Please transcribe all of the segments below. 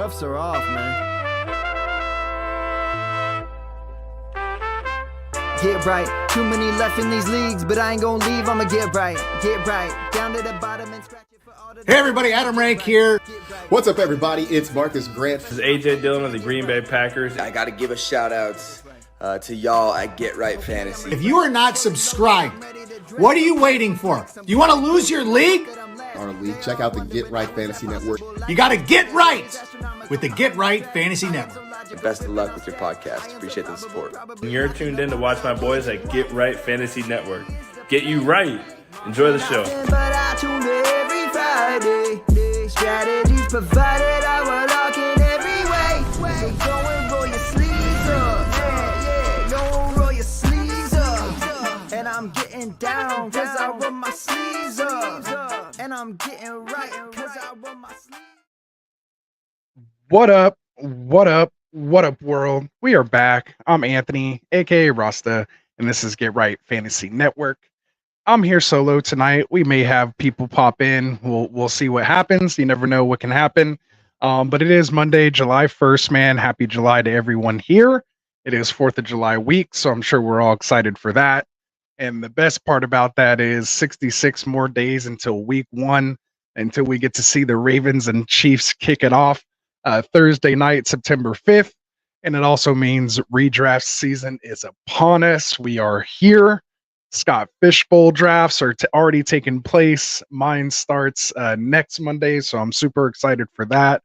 cuffs are off, man. Get right. Too many left in these leagues, but I ain't gonna leave. I'ma get right. Get right. Down to the bottom and scratch it for all the... Hey everybody, Adam Rank here. What's up, everybody? It's Marcus Grant. This is AJ Dillon of the Green Bay Packers. I got to give a shout out to y'all at Get Right Fantasy. If you are not subscribed, what are you waiting for? Do you want to lose your league? Our league. Check out the Get Right Fantasy Network. You got to get right with the Get Right Fantasy Network. And best of luck with your podcast. Appreciate the support. You're tuned in to watch my boys at Get Right Fantasy Network. Get you right. Enjoy the show. But I tune in every Friday. Strategies provided, I will lock in every way. So go and roll your sleeves up. Yeah, go and roll your sleeves up. And I'm getting down, cause I roll my sleeves up. And I'm getting right, cause I roll my sleeves up. What up? What up? What up, world? We are back. I'm Anthony, aka Rasta, and this is Get Right Fantasy Network. I'm here solo tonight. We may have people pop in. We'll see what happens. You never know what can happen. But it is Monday, July 1st, man. Happy July to everyone here. It is 4th of July week, so I'm sure we're all excited for that. And the best part about that is 66 more days until week 1, until we get to see the Ravens and Chiefs kick it off Thursday night, September 5th. And it also means redraft season is upon us. We are here. Scott Fishbowl drafts are already taking place. Mine starts next Monday, so I'm super excited for that.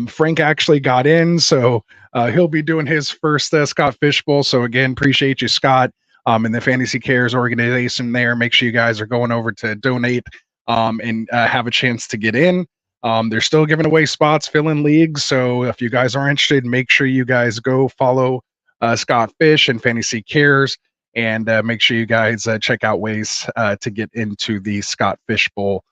Frank actually got in, so he'll be doing his first Scott Fishbowl. So again, appreciate you, Scott, and the Fantasy Cares organization there. Make sure you guys are going over to donate and have a chance to get in. They're still giving away spots, filling leagues. So if you guys are interested, make sure you guys go follow Scott Fish and Fantasy Cares, and make sure you guys check out ways to get into the Scott Fish Bowl.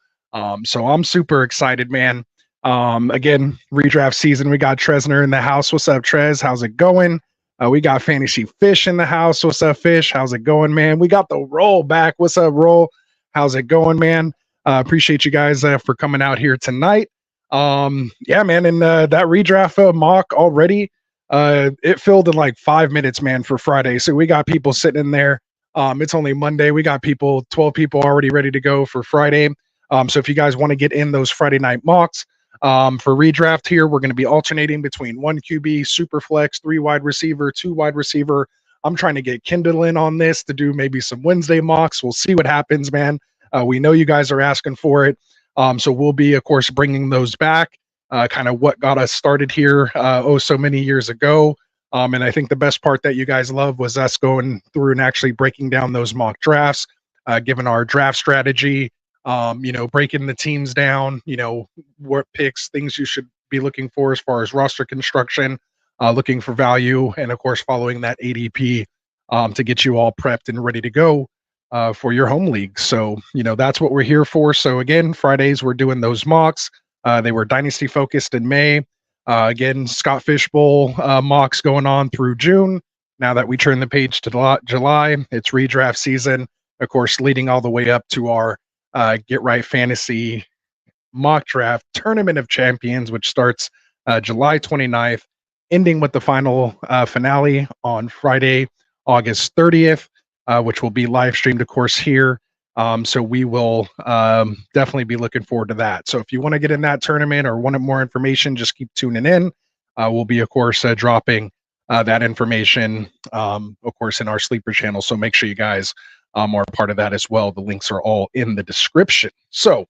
So I'm super excited, man. Again, redraft season. We got Tresner in the house. What's up, Trez? How's it going? We got Fantasy Fish in the house. What's up, Fish? How's it going, man? We got the Roll back. What's up, Roll? How's it going, man? Appreciate you guys for coming out here tonight. Yeah, man, and that redraft mock already, it filled in like 5 minutes, man, for Friday. So we got people sitting in there. It's only Monday. We got 12 people already ready to go for Friday. So if you guys want to get in those Friday night mocks, for redraft here, we're going to be alternating between 1 QB, super flex, 3 wide receiver, 2 wide receiver. I'm trying to get Kendall in on this to do maybe some Wednesday mocks. We'll see what happens, man. We know you guys are asking for it. So we'll be, of course, bringing those back, kind of what got us started here so many years ago. And I think the best part that you guys love was us going through and actually breaking down those mock drafts, given our draft strategy, breaking the teams down, what picks, things you should be looking for as far as roster construction, looking for value, and, of course, following that ADP to get you all prepped and ready to go for your home league. So, that's what we're here for. So again, Fridays, we're doing those mocks. They were dynasty focused in May. Again, Scott Fish Bowl mocks going on through June. Now that we turn the page to July, it's redraft season, of course, leading all the way up to our Get Right Fantasy mock draft Tournament of Champions, which starts July 29th, ending with the final finale on Friday, August 30th. Which will be live streamed, of course, here. So we will definitely be looking forward to that. So if you want to get in that tournament or want more information, just keep tuning in. We'll be, of course, dropping that information, of course, in our Sleeper channel. So make sure you guys are part of that as well. The links are all in the description. So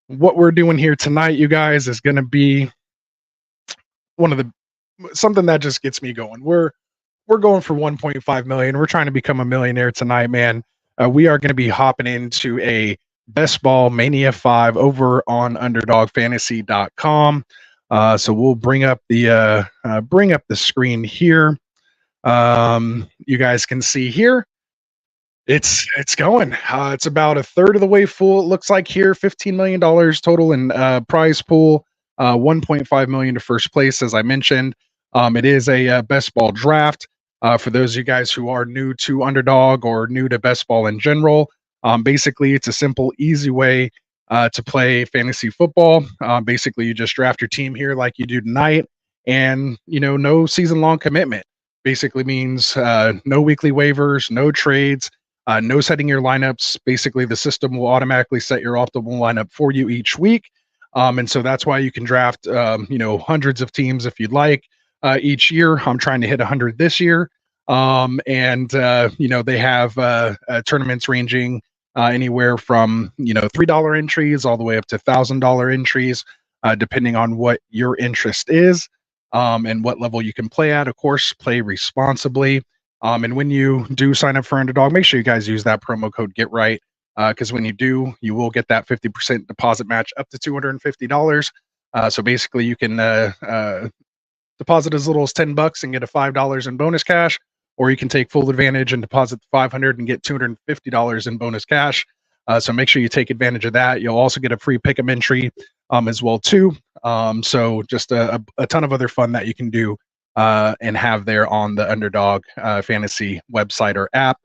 what we're doing here tonight, you guys, is going to be something that just gets me going. We're going for 1.5 million. We're trying to become a millionaire tonight, man. We are going to be hopping into a Ball Mania 5 over on underdogfantasy.com. So we'll bring up the screen here. You guys can see here. It's going. It's about a third of the way full. It looks like here, $15 million total in prize pool. 1.5 million to first place, as I mentioned. It is a best ball draft. For those of you guys who are new to Underdog or new to best ball in general, basically it's a simple, easy way to play fantasy football. Basically, you just draft your team here like you do tonight, and no season-long commitment. Basically means no weekly waivers, no trades, no setting your lineups. Basically, the system will automatically set your optimal lineup for you each week. And so that's why you can draft, hundreds of teams if you'd like each year. I'm trying to hit 100 this year. And they have tournaments ranging anywhere from $3 entries all the way up to $1,000 entries, depending on what your interest is and what level you can play at. Of course, play responsibly. And when you do sign up for Underdog, make sure you guys use that promo code GetRight, because when you do, you will get that 50% deposit match up to $250. So basically, you can deposit as little as $10 and get a $5 in bonus cash, or you can take full advantage and deposit $500 and get $250 in bonus cash. So make sure you take advantage of that. You'll also get a free pick'em entry as well too. So just a ton of other fun that you can do and have there on the Underdog fantasy website or app.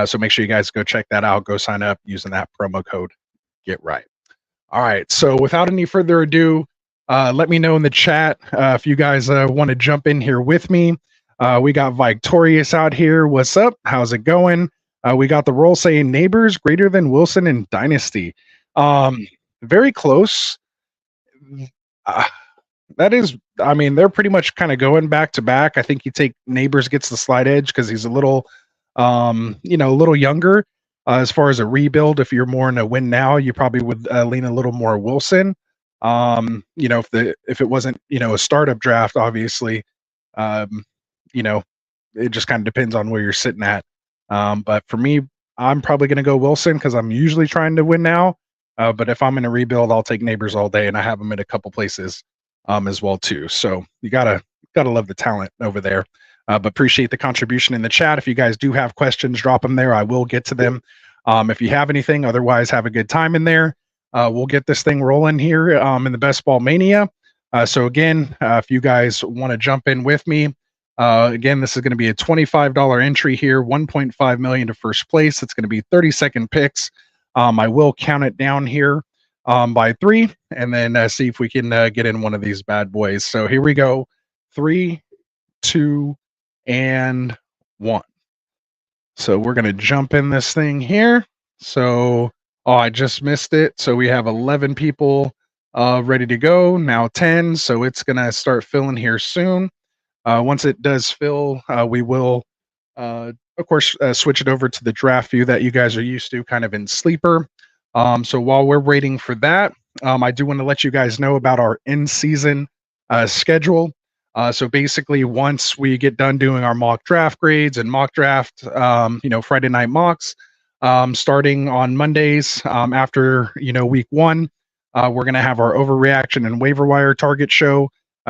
So make sure you guys go check that out. Go sign up using that promo code GetRight. All right. So without any further ado, let me know in the chat if you guys want to jump in here with me. We got Victorious out here. What's up? How's it going? We got the roll saying neighbors greater than Wilson and Dynasty. Very close. That is, I mean, they're pretty much kind of going back to back. I think you take neighbors gets the slight edge because he's a little, a little younger. As far as a rebuild, if you're more in a win now, you probably would lean a little more Wilson. If it wasn't, a startup draft, obviously, it just kind of depends on where you're sitting at. But for me, I'm probably going to go Wilson because I'm usually trying to win now. But if I'm in a rebuild, I'll take neighbors all day, and I have them in a couple places as well too. So you gotta love the talent over there. But appreciate the contribution in the chat. If you guys do have questions, drop them there. I will get to them. If you have anything, otherwise have a good time in there. We'll get this thing rolling here in the Best Ball Mania. So again, if you guys want to jump in with me, again, this is going to be a $25 entry here, 1.5 million to first place. It's going to be 30-second picks. I will count it down here by 3, and then see if we can get in one of these bad boys. So here we go. 3, 2, and 1. So we're going to jump in this thing here. So, I just missed it. So we have 11 people ready to go. Now 10. So it's going to start filling here soon. Once it does fill, we will, of course, switch it over to the draft view that you guys are used to kind of in Sleeper. So while we're waiting for that, I do want to let you guys know about our in-season schedule. So basically, once we get done doing our mock draft grades and mock draft, Friday night mocks, starting on Mondays after, week 1, we're going to have our overreaction and waiver wire target show.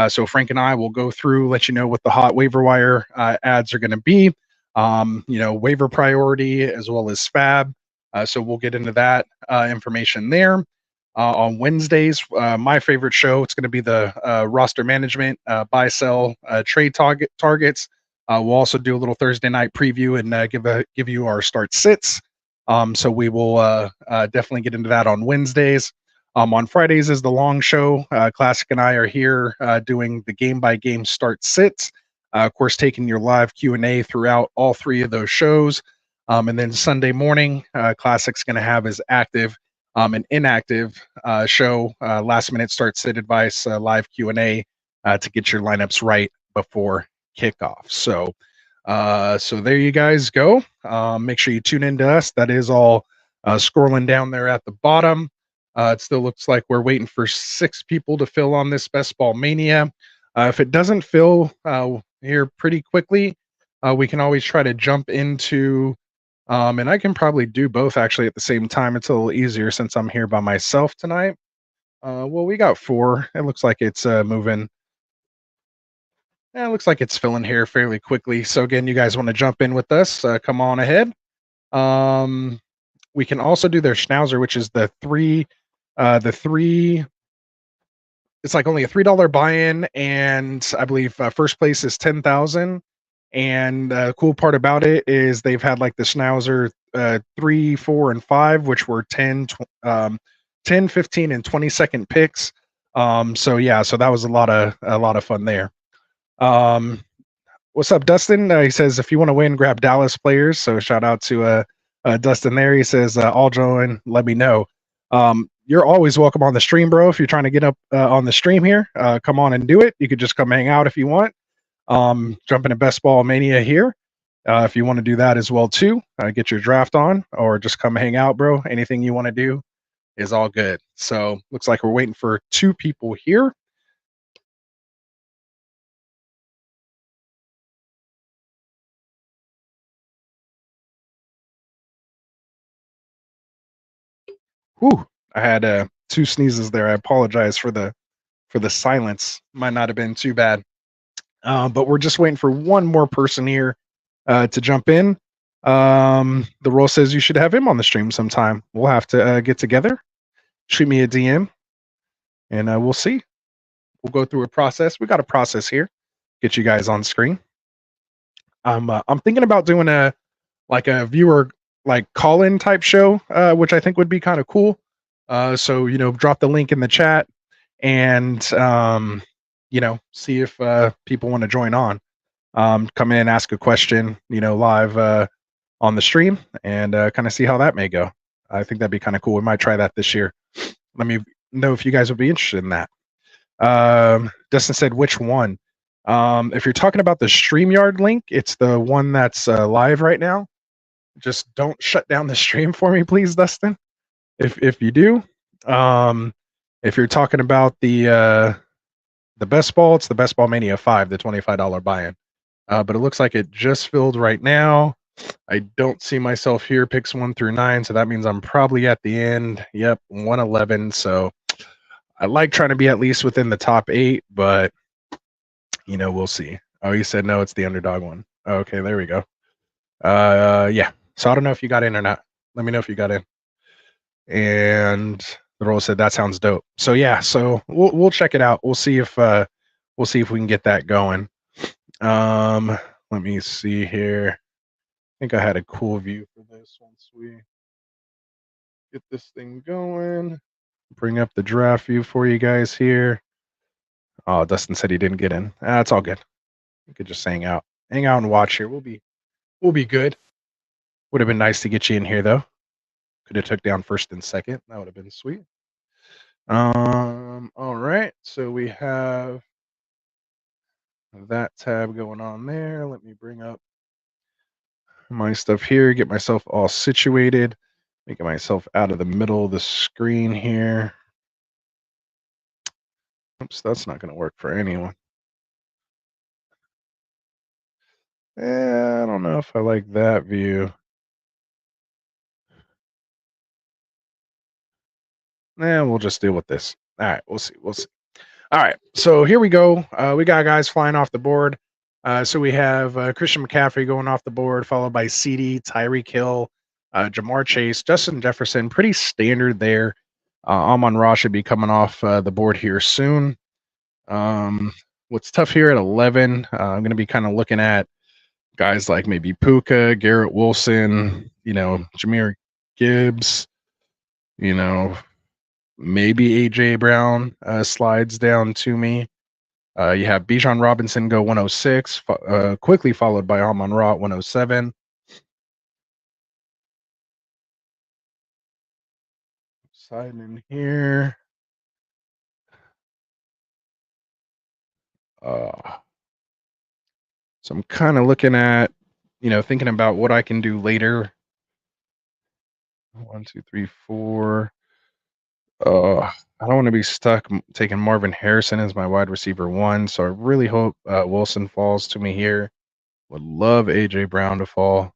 So Frank and I will go through, let you know what the hot waiver wire ads are going to be, waiver priority as well as fab. So we'll get into that information there. On Wednesdays, my favorite show, it's going to be the roster management, buy, sell, trade targets. We'll also do a little Thursday night preview and give you our start sits. So we will definitely get into that on Wednesdays. On Fridays is the long show. Classic and I are here doing the game-by-game start sits. Of course, taking your live Q&A throughout all 3 of those shows. And then Sunday morning, Classic's going to have his active and inactive show, last-minute start sit advice, live Q&A to get your lineups right before kickoff. So there you guys go. Make sure you tune into us. That is all scrolling down there at the bottom. It still looks like we're waiting for 6 people to fill on this Best Ball Mania. If it doesn't fill here pretty quickly, we can always try to jump into, and I can probably do both actually at the same time. It's a little easier since I'm here by myself tonight. Well, we got 4. It looks like it's moving. It looks like it's filling here fairly quickly. So again, you guys want to jump in with us, come on ahead. We can also do their schnauzer, which is the 3, it's like only a $3 buy-in, and I believe first place is 10,000. And the cool part about it is they've had like the schnauzer 3, 4, and 5, which were 10, 10, 15, and 20-second picks. So that was a lot of fun there. What's up, Dustin? He says if you want to win, grab Dallas players. So shout out to Dustin there. He says I'll join. Let me know. You're always welcome on the stream, bro. If you're trying to get up on the stream here, come on and do it. You could just come hang out if you want. Jump into Best Ball Mania here. If you want to do that as well too, get your draft on, or just come hang out, bro. Anything you want to do is all good. So looks like we're waiting for 2 people here. Whew, I had 2 sneezes there. I apologize for the silence. Might not have been too bad. But we're just waiting for one more person here to jump in. The role says you should have him on the stream sometime. We'll have to get together. Shoot me a DM, and we'll see. We'll go through a process. We got a process here. Get you guys on screen. I'm thinking about doing a viewer call-in type show, which I think would be kind of cool. So drop the link in the chat, and see if people want to join on. Come in, ask a question, live on the stream, and kind of see how that may go. I think that'd be kind of cool. We might try that this year. Let me know if you guys would be interested in that. Dustin said, which one? If you're talking about the StreamYard link, it's the one that's live right now. Just don't shut down the stream for me, please, Dustin. If you do, if you're talking about the Best Ball, it's the Best Ball Mania 5, the $25 buy-in. But it looks like it just filled right now. I don't see myself here, picks 1 through 9, so that means I'm probably at the end. Yep, 111. So I like trying to be at least within the top 8, but we'll see. Oh, you said no, it's the Underdog one. Okay, there we go. Yeah. So I don't know if you got in or not. Let me know if you got in. And the role said that sounds dope. So yeah, so we'll check it out. We'll see if we can get that going. Let me see here. I think I had a cool view for this once we get this thing going. Bring up the draft view for you guys here. Oh, Dustin said he didn't get in. That's all good. You could just hang out and watch here. We'll be good. Would have been nice to get you in here though. Could have took down first and second. That would have been sweet. All right. So we have that tab going on there. Let me bring up my stuff here, get myself all situated, making myself out of the middle of the screen here. Oops, that's not going to work for anyone. I don't know if I like that view. We'll just deal with this. All right, we'll see. All right, so here we go. We got guys flying off the board. So we have Christian McCaffrey going off the board, followed by CD, Tyreek Hill, Jamar Chase, Justin Jefferson. Pretty standard there. Amon-Ra should be coming off the board here soon. What's tough here at 11, I'm going to be kind of looking at guys like maybe Puka, Garrett Wilson, Jahmyr Gibbs, maybe AJ Brown slides down to me. You have Bijan Robinson go 106, quickly followed by Amon-Ra at 107. Sliding in here. So I'm kind of looking at, thinking about what I can do later. 1, 2, 3, 4. I don't want to be stuck taking Marvin Harrison as my wide receiver 1, so I really hope Wilson falls to me here. Would love AJ Brown to fall.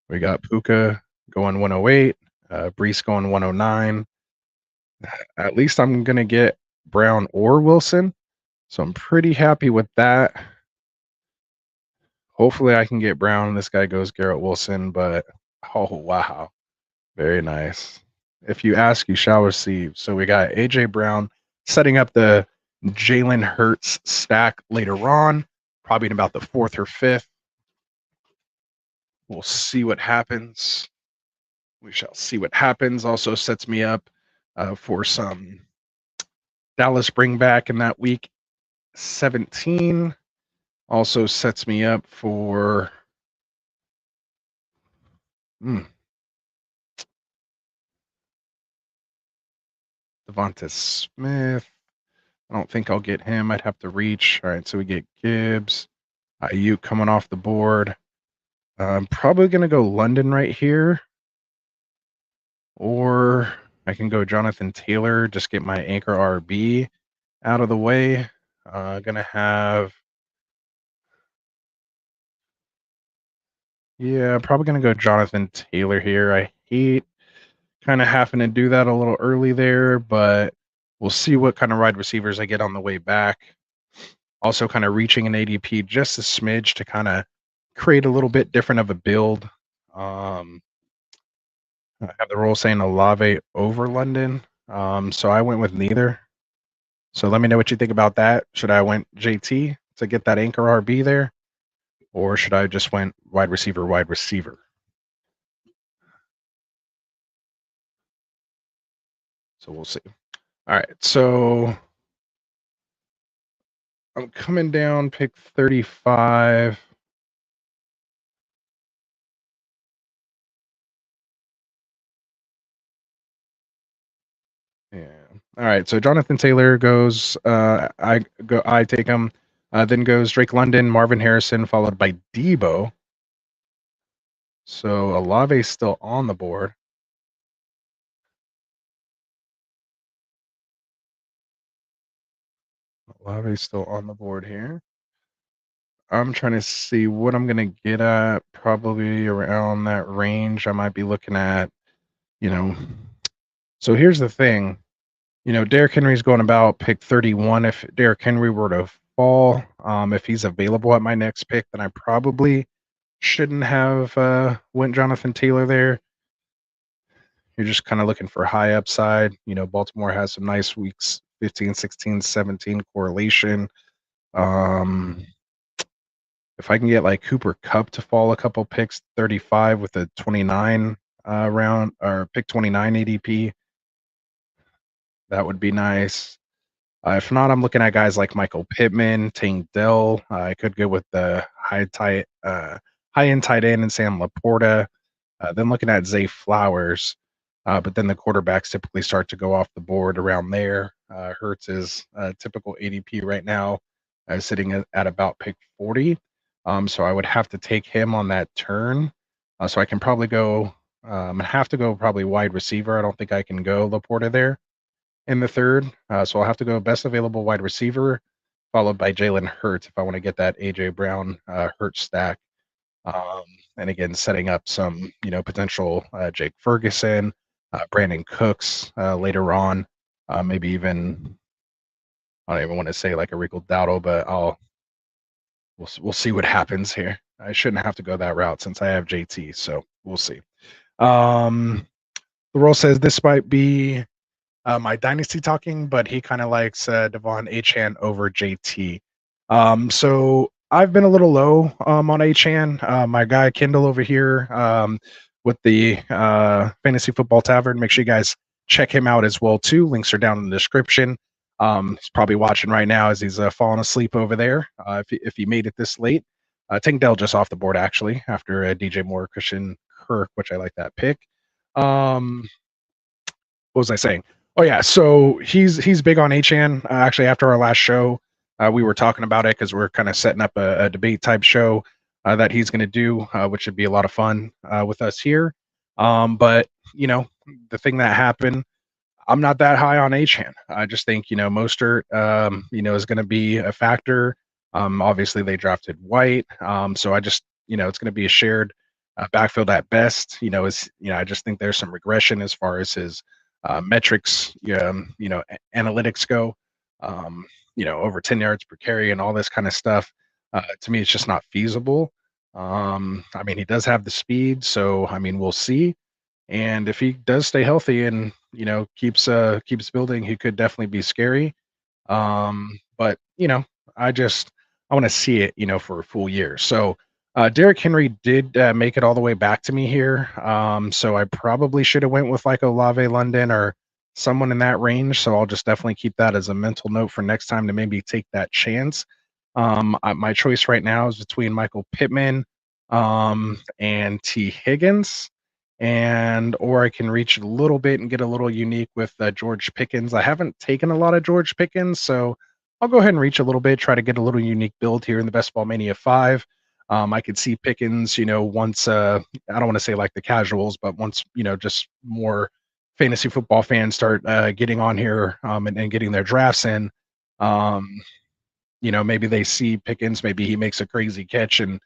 We got Puka going 108, Brees going 109. At least I'm going to get Brown or Wilson, so I'm pretty happy with that. Hopefully I can get Brown. This guy goes Garrett Wilson, but oh, wow. Very nice. If you ask, you shall receive. So we got AJ Brown setting up the Jalen Hurts stack later on, probably in about the 4th or 5th. We'll see what happens. We shall see what happens. Also sets me up for some Dallas bring back in that week 17. Also sets me up for Devonta Smith. I don't think I'll get him. I'd have to reach. All right, so we get Gibbs. Ayuk coming off the board. I'm probably going to go London right here. Or I can go Jonathan Taylor, just get my anchor RB out of the way. Gonna have, yeah, probably gonna go Jonathan Taylor here. I hate kind of having to do that a little early there, but we'll see what kind of wide receivers I get on the way back. Also kind of reaching an ADP just a smidge to kind of create a little bit different of a build. I have the role saying Olave over London. So I went with neither. So let me know what you think about that. Should I went JT to get that anchor RB there? Or should I just went wide receiver, wide receiver? So we'll see. All right. So I'm coming down, pick 35. Yeah. All right. So Jonathan Taylor goes. I take him. Then goes Drake London, Marvin Harrison, followed by Debo. So Olave's still on the board. Olave's still on the board here. I'm trying to see what I'm going to get at. Probably around that range. I might be looking at, So here's the thing. Derrick Henry's going about pick 31. If Derrick Henry were to fall, if he's available at my next pick, then I probably shouldn't have went Jonathan Taylor there. You're just kind of looking for high upside. Baltimore has some nice weeks, 15, 16, 17 correlation. If I can get like Cooper Kupp to fall a couple picks, 35 with a 29 round or pick 29 ADP, that would be nice. If not, I'm looking at guys like Michael Pittman, Tank Dell. I could go with the high-end tight end and Sam Laporta. Then looking at Zay Flowers. But then the quarterbacks typically start to go off the board around there. Hurts is typical ADP right now, sitting at about pick 40. So I would have to take him on that turn. So I can probably go, have to go probably wide receiver. I don't think I can go Laporta there in the third. So I'll have to go best available wide receiver, followed by Jalen Hurts if I want to get that A.J. Brown Hurts stack. And again, setting up some, potential Jake Ferguson, Brandon Cooks later on, maybe even, I don't even want to say like a Rico Dowdle, but we'll see what happens here. I shouldn't have to go that route since I have JT, so we'll see. The role says this might be my dynasty talking, but he kind of likes Devon Achane over JT. So I've been a little low on Achane. My guy Kendall over here with the Fantasy Football Tavern. Make sure you guys check him out as well too. Links are down in the description. He's probably watching right now as he's falling asleep over there. If he made it this late, Tank Dell just off the board actually after DJ Moore, Christian Kirk, which I like that pick. What was I saying? Oh yeah, so he's big on Achane. Actually, after our last show, we were talking about it because we're kind of setting up a debate type show that he's going to do, which should be a lot of fun with us here. But the thing that happened, I'm not that high on Achane. I just think Mostert, is going to be a factor. Obviously, they drafted White, so I just it's going to be a shared backfield at best. I just think there's some regression as far as his metrics, analytics go. Over 10 yards per carry and all this kind of stuff. To me, it's just not feasible. He does have the speed, so we'll see. And if he does stay healthy and keeps building, he could definitely be scary. But I want to see it, for a full year. So Derrick Henry did make it all the way back to me here. So I probably should have went with like Olave London or someone in that range. So I'll just definitely keep that as a mental note for next time to maybe take that chance. My choice right now is between Michael Pittman and T. Higgins, and or I can reach a little bit and get a little unique with George Pickens. I haven't taken a lot of George Pickens, so I'll go ahead and reach a little bit, try to get a little unique build here in the Best Ball Mania 5. I could see Pickens, once I don't want to say like the casuals, but once just more fantasy football fans start getting on here and getting their drafts in. Maybe they see Pickens, maybe he makes a crazy catch and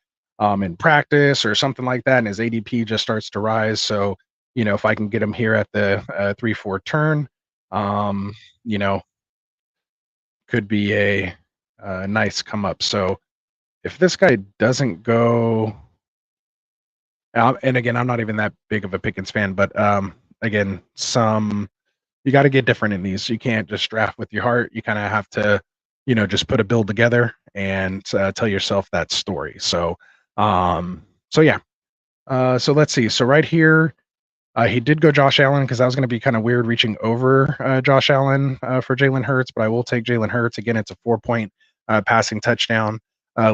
in practice or something like that, and his ADP just starts to rise. So, if I can get him here at the 3-4 turn, um, you know, could be a nice come up. So, if this guy doesn't go, and again, I'm not even that big of a Pickens fan, but again, you got to get different in these. You can't just draft with your heart. You kind of have to, just put a build together and tell yourself that story. So, yeah. So let's see. So right here, he did go Josh Allen because that was going to be kind of weird reaching over Josh Allen for Jalen Hurts, but I will take Jalen Hurts. Again, it's a 4-point passing touchdown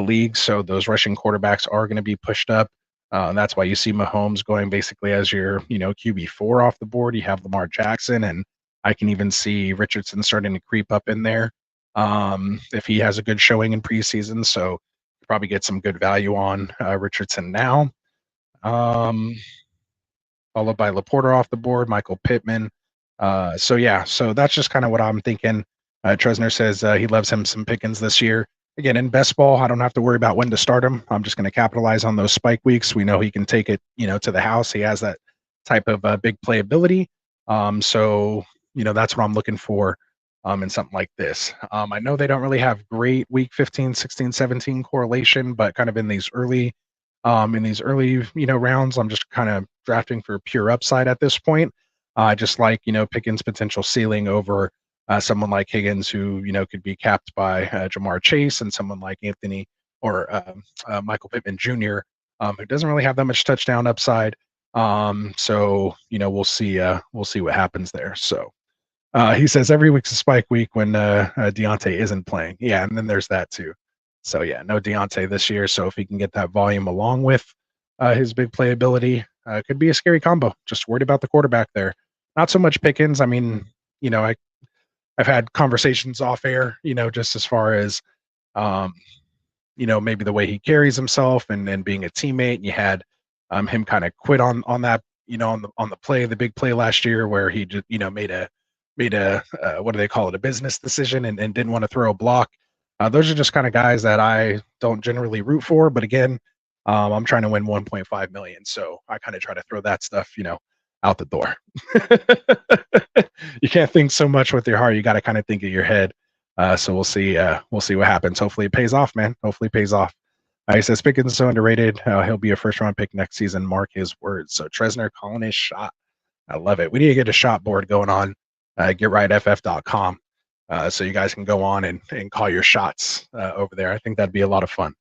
league, so those rushing quarterbacks are going to be pushed up. That's why you see Mahomes going basically as your, QB4 off the board. You have Lamar Jackson, and I can even see Richardson starting to creep up in there if he has a good showing in preseason. So probably get some good value on Richardson now. Followed by Laporta off the board, Michael Pittman. So that's just kind of what I'm thinking. Tresner says he loves him some Pickens this year. Again, in best ball, I don't have to worry about when to start him. I'm just going to capitalize on those spike weeks. We know he can take it, to the house. He has that type of big playability. So that's what I'm looking for in something like this. I know they don't really have great week 15, 16, 17 correlation, but kind of in these early rounds, I'm just kind of drafting for pure upside at this point. Just like, Pickens' potential ceiling over someone like Higgins, who, could be capped by Jamar Chase, and someone like Anthony or Michael Pittman Jr., who doesn't really have that much touchdown upside. So, we'll see what happens there. So he says every week's a spike week when Deontay isn't playing. Yeah, and then there's that too. So yeah, no Deontay this year. So if he can get that volume along with his big playability, could be a scary combo. Just worried about the quarterback there. Not so much Pickens. I mean, I've had conversations off air, just as far as, maybe the way he carries himself and being a teammate. And you had him kind of quit on that, on the play, the big play last year where he just, made a what do they call it, a business decision and didn't want to throw a block. Those are just kind of guys that I don't generally root for. But again, I'm trying to win 1.5 million. So I kind of try to throw that stuff, out the door. You can't think so much with your heart. You got to kind of think of your head. So we'll see what happens. Hopefully it pays off, man. Hopefully it pays off. He says Pickens is so underrated. He'll be a first-round pick next season. Mark his words. So Tresner calling his shot. I love it. We need to get a shot board going on getrightff.com. So you guys can go on and call your shots over there. I think that'd be a lot of fun.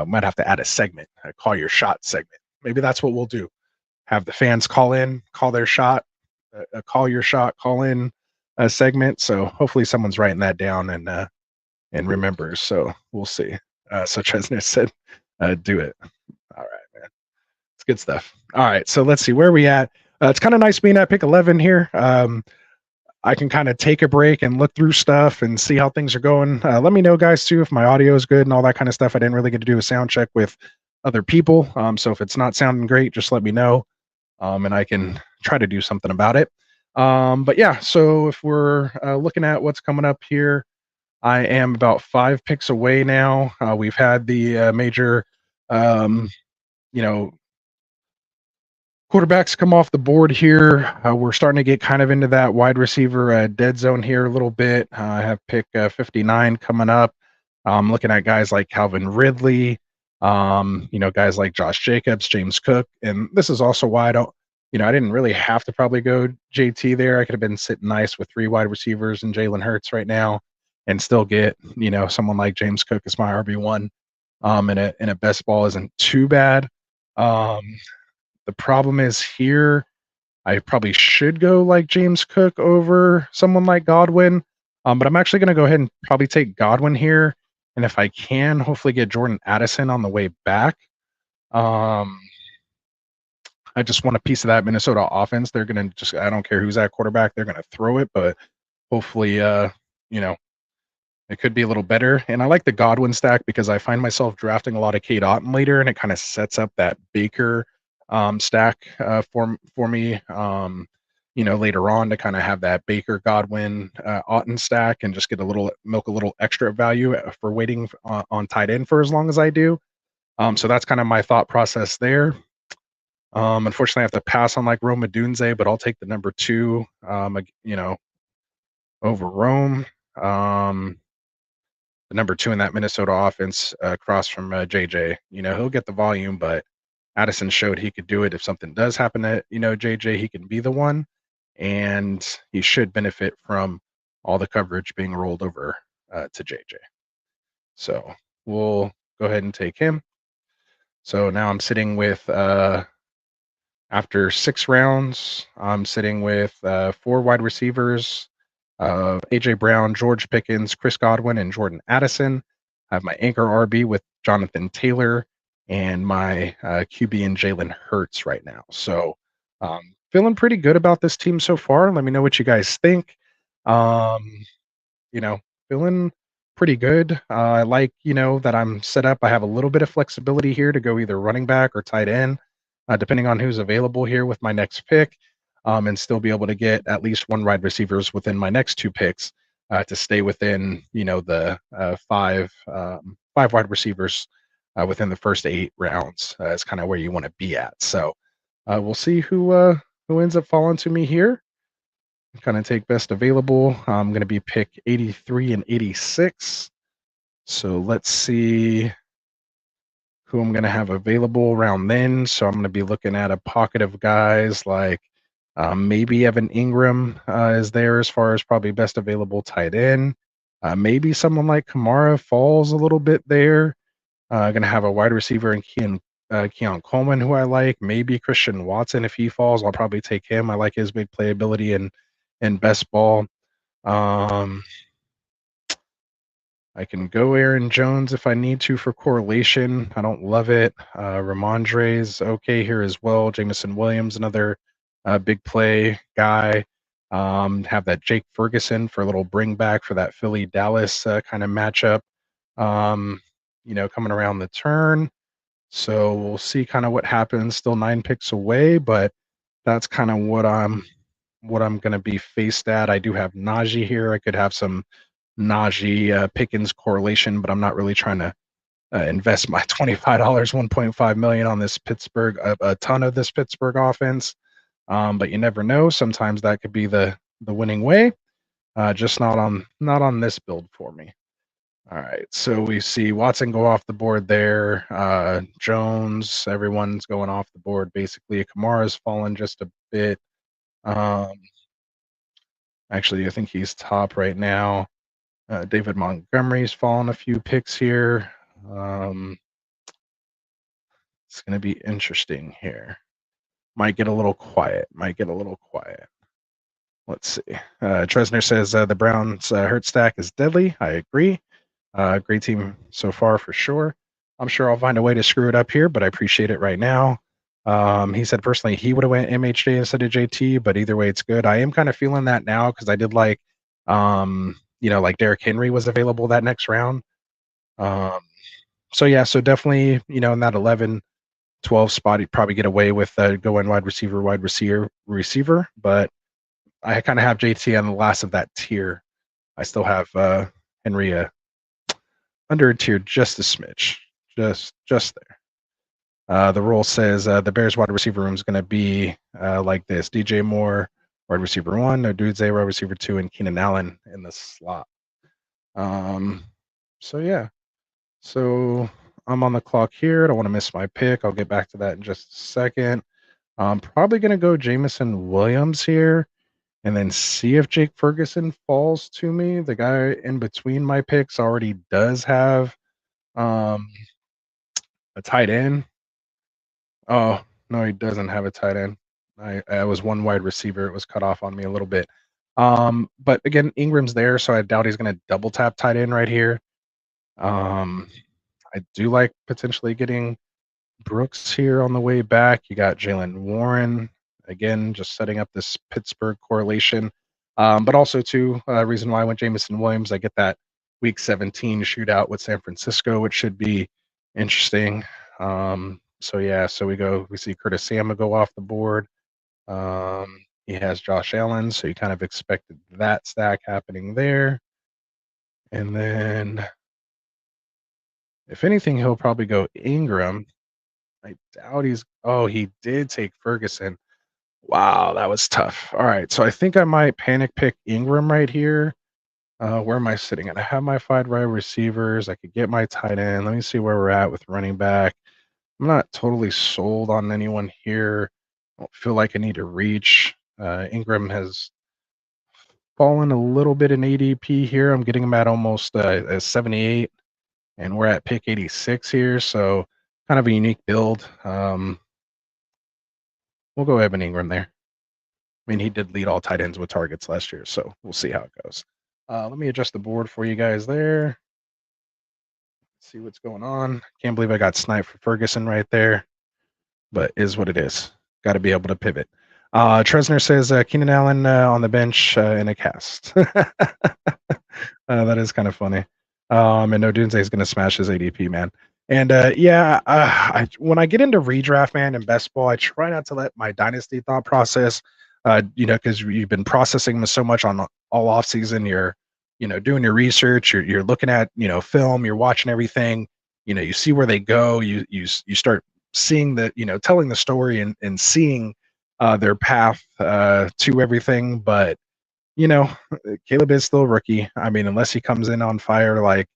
Might have to add a segment, a call your shot segment. Maybe that's what we'll do. Have the fans call in, call their shot, call your shot, call in a segment. So hopefully someone's writing that down and remembers. So we'll see. So Chesner said, do it. All right, man. It's good stuff. All right. So let's see where are we at. It's kind of nice being at pick 11 here. I can kind of take a break and look through stuff and see how things are going. Let me know, guys, too, if my audio is good and all that kind of stuff. I didn't really get to do a sound check with other people. So if it's not sounding great, just let me know. And I can try to do something about it. But yeah, so if we're looking at what's coming up here, I am about 5 picks away now. We've had the major, quarterbacks come off the board here. We're starting to get kind of into that wide receiver dead zone here a little bit. I have pick 59 coming up. I'm looking at guys like Calvin Ridley, guys like Josh Jacobs, James Cook. And this is also why I didn't really have to probably go JT there. I could have been sitting nice with 3 wide receivers and Jalen Hurts right now and still get, someone like James Cook as my RB1 in a best ball isn't too bad. The problem is here, I probably should go like James Cook over someone like Godwin. But I'm actually going to go ahead and probably take Godwin here. And if I can, hopefully get Jordan Addison on the way back. I just want a piece of that Minnesota offense. They're going to just, I don't care who's at quarterback, they're going to throw it, but hopefully, you know, it could be a little better. And I like the Godwin stack because I find myself drafting a lot of Cade Otton later, and it kind of sets up that Baker stack for me. Later on to kind of have that Baker Godwin Otton stack and just get a little extra value for waiting on tight end for as long as I do. So that's kind of my thought process there. Unfortunately, I have to pass on like Rome Odunze, but I'll take the number 2, over Rome. The number 2 in that Minnesota offense across from JJ. He'll get the volume, but Addison showed he could do it. If something does happen to, JJ, he can be the one, and he should benefit from all the coverage being rolled over to JJ. So we'll go ahead and take him. So now I'm sitting with, after 6 rounds, I'm sitting with 4 wide receivers, AJ Brown, George Pickens, Chris Godwin, and Jordan Addison. I have my anchor RB with Jonathan Taylor and my QB and Jalen Hurts right now. So feeling pretty good about this team so far. Let me know what you guys think. Feeling pretty good. I like, that I'm set up. I have a little bit of flexibility here to go either running back or tight end, depending on who's available here with my next pick. And still be able to get at least 1 wide receivers within my next 2 picks to stay within, the 5 wide receivers within the first 8 rounds. Is kind of where you want to be at. So we'll see who ends up falling to me here. Kind of take best available. I'm going to be pick 83 and 86. So let's see who I'm going to have available around then. So I'm going to be looking at a pocket of guys like maybe Evan Ingram is there as far as probably best available tight end. Maybe someone like Kamara falls a little bit there. Going to have a wide receiver in Keon Coleman, who I like. Maybe Christian Watson, if he falls, I'll probably take him. I like his big playability and best ball. I can go Aaron Jones if I need to for correlation. I don't love it. Ramondre's okay here as well. Jameson Williams, another big play guy. Have that Jake Ferguson for a little bring back for that Philly Dallas kind of matchup. Coming around the turn. So we'll see kind of what happens. Still 9 picks away, but that's kind of what I'm going to be faced at. I do have Najee here. I could have some Najee Pickens correlation, but I'm not really trying to invest my $25, 1.5 million on this Pittsburgh, a ton of this Pittsburgh offense. But you never know. Sometimes that could be the winning way. Just not on this build for me. All right, so we see Watson go off the board there. Jones, everyone's going off the board basically. Kamara's fallen just a bit. Actually, I think he's top right now. David Montgomery's fallen a few picks here. It's going to be interesting here. Might get a little quiet. Let's see. Tresner says the Browns Hurt stack is deadly. I agree. Great team so far for sure. I'm sure I'll find a way to screw it up here, but I appreciate it right now. He said personally he would have went MHJ instead of JT, but either way it's good. I am kind of feeling that now because I did like like Derrick Henry was available that next round. So definitely, in that 11, 12 spot, you'd probably get away with going wide receiver, but I kind of have JT on the last of that tier. I still have Henry under a tier just a smidge, just there. The role says the Bears wide receiver room is going to be like this: DJ Moore, wide receiver 1, Odunze, wide receiver 2, and Keenan Allen in the slot. So I'm on the clock here. I don't want to miss my pick. I'll get back to that in just a second. I'm probably going to go Jameson Williams here and then see if Jake Ferguson falls to me. The guy in between my picks already does have a tight end. Oh, no, he doesn't have a tight end. I was one wide receiver. It was cut off on me a little bit. But again, Ingram's there, so I doubt he's going to double tap tight end right here. I do like potentially getting Brooks here on the way back. You got Jalen Warren again, just setting up this Pittsburgh correlation. But also too, reason why I went Jamison Williams. I get that Week 17 shootout with San Francisco, which should be interesting. So yeah, so we see Curtis Samuel go off the board. He has Josh Allen, so you kind of expected that stack happening there. And then, if anything, he'll probably go Ingram. I doubt he's. Oh, he did take Ferguson. Wow, that was tough. All right, so I think I might panic pick Ingram right here. Where am I sitting at? I have my 5 wide receivers. I could get my tight end. Let me see where we're at with running back. I'm not totally sold on anyone here. I don't feel like I need to reach. Ingram has fallen a little bit in ADP here. I'm getting him at almost 78, and we're at pick 86 here. So kind of a unique build. We'll go Evan Ingram there. I mean, he did lead all tight ends with targets last year, so we'll see how it goes. Let me adjust the board for you guys there. See what's going on. Can't believe I got sniped for Ferguson right there, but is what it is. Got to be able to pivot. Tresner says Keenan Allen on the bench in a cast. That is kind of funny. And no, Dunze is going to smash his ADP, man. And when I get into redraft, man, and best ball, I try not to let my dynasty thought process, because you've been processing them so much on all off season. You're, doing your research. You're looking at, film. You're watching everything. You see where they go. You start seeing the, telling the story and seeing their path to everything. But Caleb is still a rookie. I mean, unless he comes in on fire, like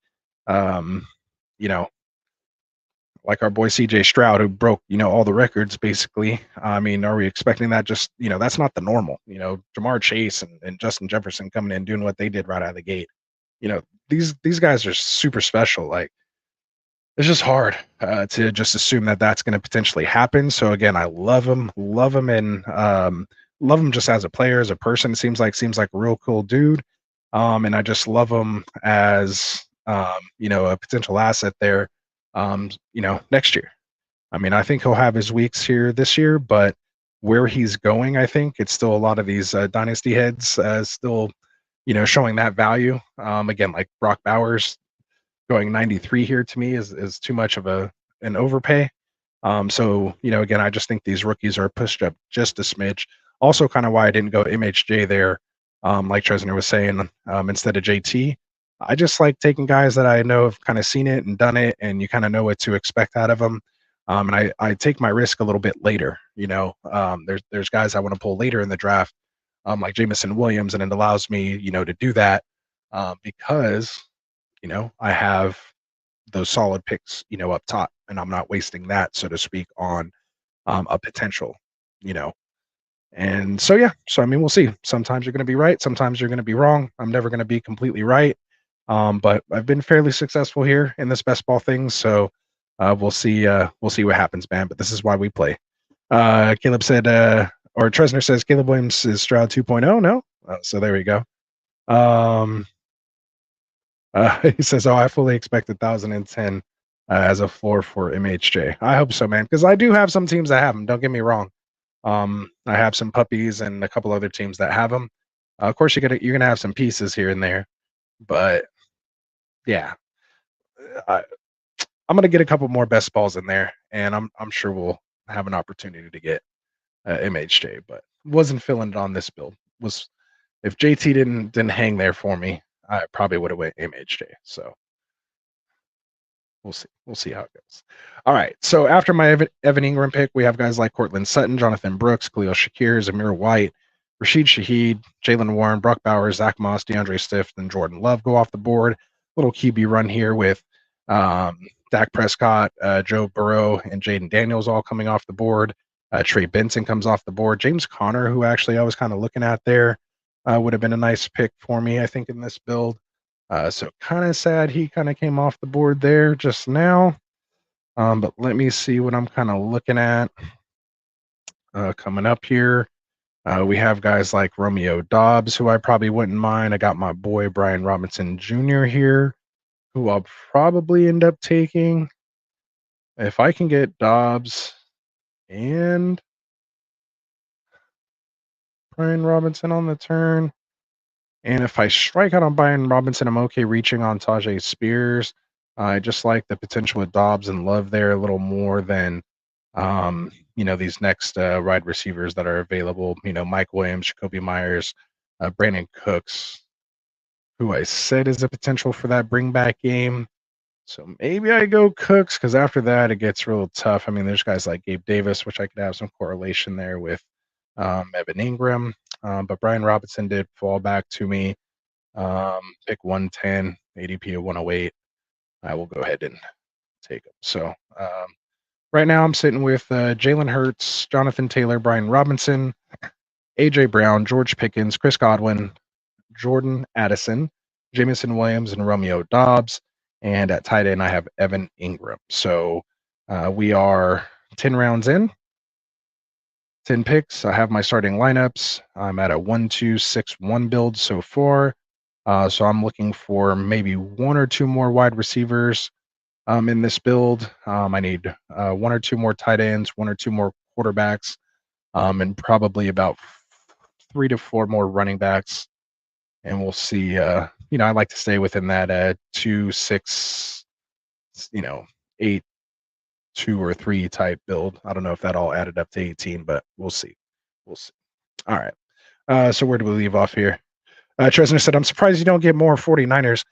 like our boy CJ Stroud, who broke, all the records basically. I mean, are we expecting that? Just, that's not the normal. Jamar Chase and Justin Jefferson coming in doing what they did right out of the gate. These guys are super special. Like, it's just hard to just assume that that's going to potentially happen. So again, I love him, and love him just as a player, as a person. Seems like a real cool dude. And I just love him as a potential asset there. Next year. I mean, I think he'll have his weeks here this year, but where he's going, I think it's still a lot of these dynasty heads still, showing that value. Again, like Brock Bowers going 93 here to me is too much of an overpay. So, again, I just think these rookies are pushed up just a smidge. Also, kind of why I didn't go MHJ there, like Tresner was saying, instead of JT. I just like taking guys that I know have kind of seen it and done it, and you kind of know what to expect out of them. And I take my risk a little bit later. There's guys I want to pull later in the draft, like Jamison Williams, and it allows me, to do that because, I have those solid picks, up top, and I'm not wasting that, so to speak, on a potential, And so, yeah, so I mean, we'll see. Sometimes you're going to be right. Sometimes you're going to be wrong. I'm never going to be completely right. But I've been fairly successful here in this best ball thing. So we'll see what happens, man. But this is why we play. Caleb said, or Tresner says, Caleb Williams is Stroud 2.0. No? So there we go. He says, I fully expect 1,010 as a floor for MHJ. I hope so, man, because I do have some teams that have them. Don't get me wrong. I have some puppies and a couple other teams that have them. Of course, you're gonna have some pieces here and there, but yeah, I'm gonna get a couple more best balls in there, and I'm sure we'll have an opportunity to get MHJ, but wasn't feeling it on this build. If JT didn't hang there for me, I probably would have went MHJ. So we'll see how it goes. All right. So after my Evan Ingram pick, we have guys like Cortland Sutton, Jonathan Brooks, Khalil Shakir, Zamir White, Rashid Shaheed, Jalen Warren, Brock Bowers, Zach Moss, DeAndre Swift, and Jordan Love go off the board. Little QB run here with Dak Prescott, Joe Burrow, and Jaden Daniels all coming off the board. Trey Benson comes off the board. James Conner, who actually I was kind of looking at there, would have been a nice pick for me, I think, in this build. So kind of sad he kind of came off the board there just now. But let me see what I'm kind of looking at. coming up here. We have guys like Romeo Dobbs, who I probably wouldn't mind. I got my boy Brian Robinson Jr. here, who I'll probably end up taking. If I can get Dobbs and Brian Robinson on the turn, and if I strike out on Brian Robinson, I'm okay reaching on Tajay Spears. I just like the potential with Dobbs and Love there a little more than, these next wide receivers that are available. Mike Williams, Jacoby Myers, Brandon Cooks, who I said is a potential for that bring back game. So maybe I go Cooks because after that it gets real tough. I mean, there's guys like Gabe Davis, which I could have some correlation there with Evan Ingram. But Brian Robinson did fall back to me. Pick 110, ADP of 108. I will go ahead and take him. So right now I'm sitting with Jalen Hurts, Jonathan Taylor, Brian Robinson, AJ Brown, George Pickens, Chris Godwin, Jordan Addison, Jamison Williams, and Romeo Dobbs. And at tight end, I have Evan Ingram. So we are 10 rounds in, 10 picks. I have my starting lineups. I'm at a 1-2-6-1 build so far. So I'm looking for maybe one or two more wide receivers in this build. I need one or two more tight ends, one or two more quarterbacks, and probably about 3 to 4 more running backs. And we'll see. I like to stay within that 2, 6, 8, 2 or 3 type build. I don't know if that all added up to 18, but we'll see. We'll see. All right. So where do we leave off here? Tresner said, I'm surprised you don't get more 49ers.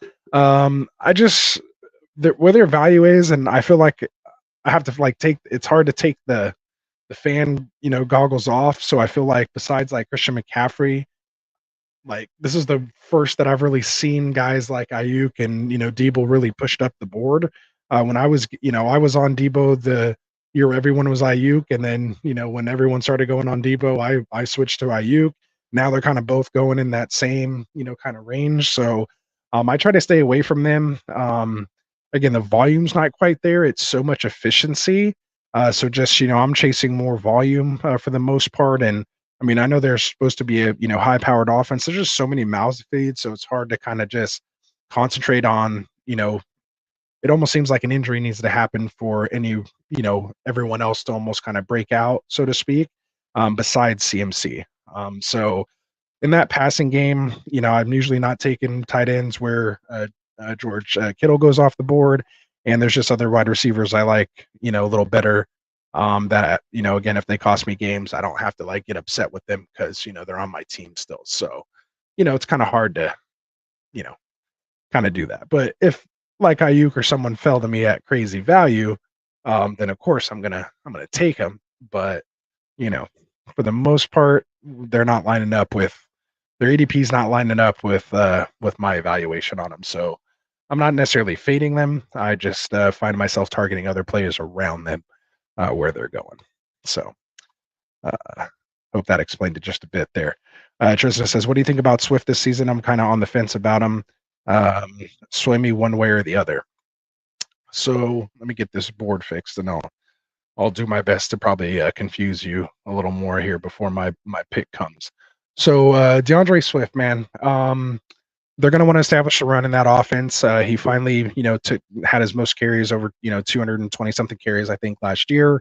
Where their value is, and I feel like I have to it's hard to take the fan, goggles off. So I feel like besides like Christian McCaffrey, like this is the first that I've really seen guys like Ayuk and Debo really pushed up the board. When I was on Debo the year everyone was Ayuk, and then when everyone started going on Debo, I switched to Ayuk. Now they're kind of both going in that same kind of range. So I try to stay away from them. Again, the volume's not quite there. It's so much efficiency. So just I'm chasing more volume for the most part, and I mean, I know there's supposed to be a high-powered offense. There's just so many mouths to feed, so it's hard to kind of just concentrate on. It almost seems like an injury needs to happen for everyone else to almost kind of break out, so to speak. Besides CMC, so in that passing game, I'm usually not taking tight ends where George Kittle goes off the board, and there's just other wide receivers I like, a little better. That again, if they cost me games, I don't have to get upset with them because they're on my team still. So it's kind of hard to kind of do that. But if like Ayuk or someone fell to me at crazy value, then of course I'm gonna take them. But for the most part, they're not lining up with their ADP's not lining up with my evaluation on them. So I'm not necessarily fading them. I just find myself targeting other players around them. Where they're going. So hope that explained it just a bit there. Tristan says, what do you think about Swift this season? I'm kind of on the fence about him. Sway me one way or the other. So let me get this board fixed, and I'll do my best to probably confuse you a little more here before my pick comes. So DeAndre Swift, man, they're going to want to establish a run in that offense. He finally, had his most carries over, 220 something carries, I think, last year.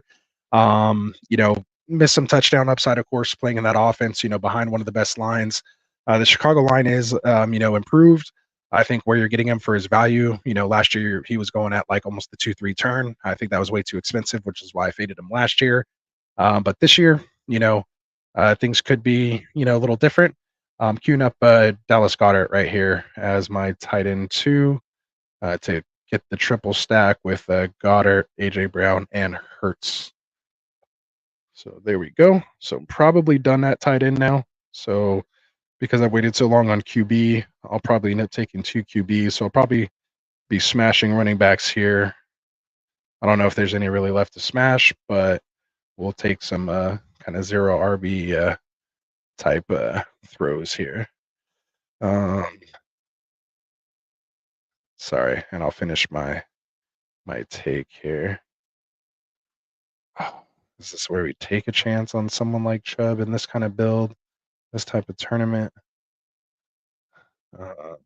Missed some touchdown upside, of course, playing in that offense, behind one of the best lines. The Chicago line is, improved. I think where you're getting him for his value, last year he was going at almost the 2-3 turn. I think that was way too expensive, which is why I faded him last year. But this year, things could be, a little different. Queuing up Dallas Goedert right here as my tight end 2 to get the triple stack with Goddard, AJ Brown, and Hurts. So there we go. So I'm probably done that tight end now. So because I've waited so long on QB, I'll probably end up taking 2 QBs. So I'll probably be smashing running backs here. I don't know if there's any really left to smash, but we'll take some kind of 0 RB type throws here. Sorry, and I'll finish my take here. Oh, Is this where we take a chance on someone like Chubb in this kind of build, this type of tournament? I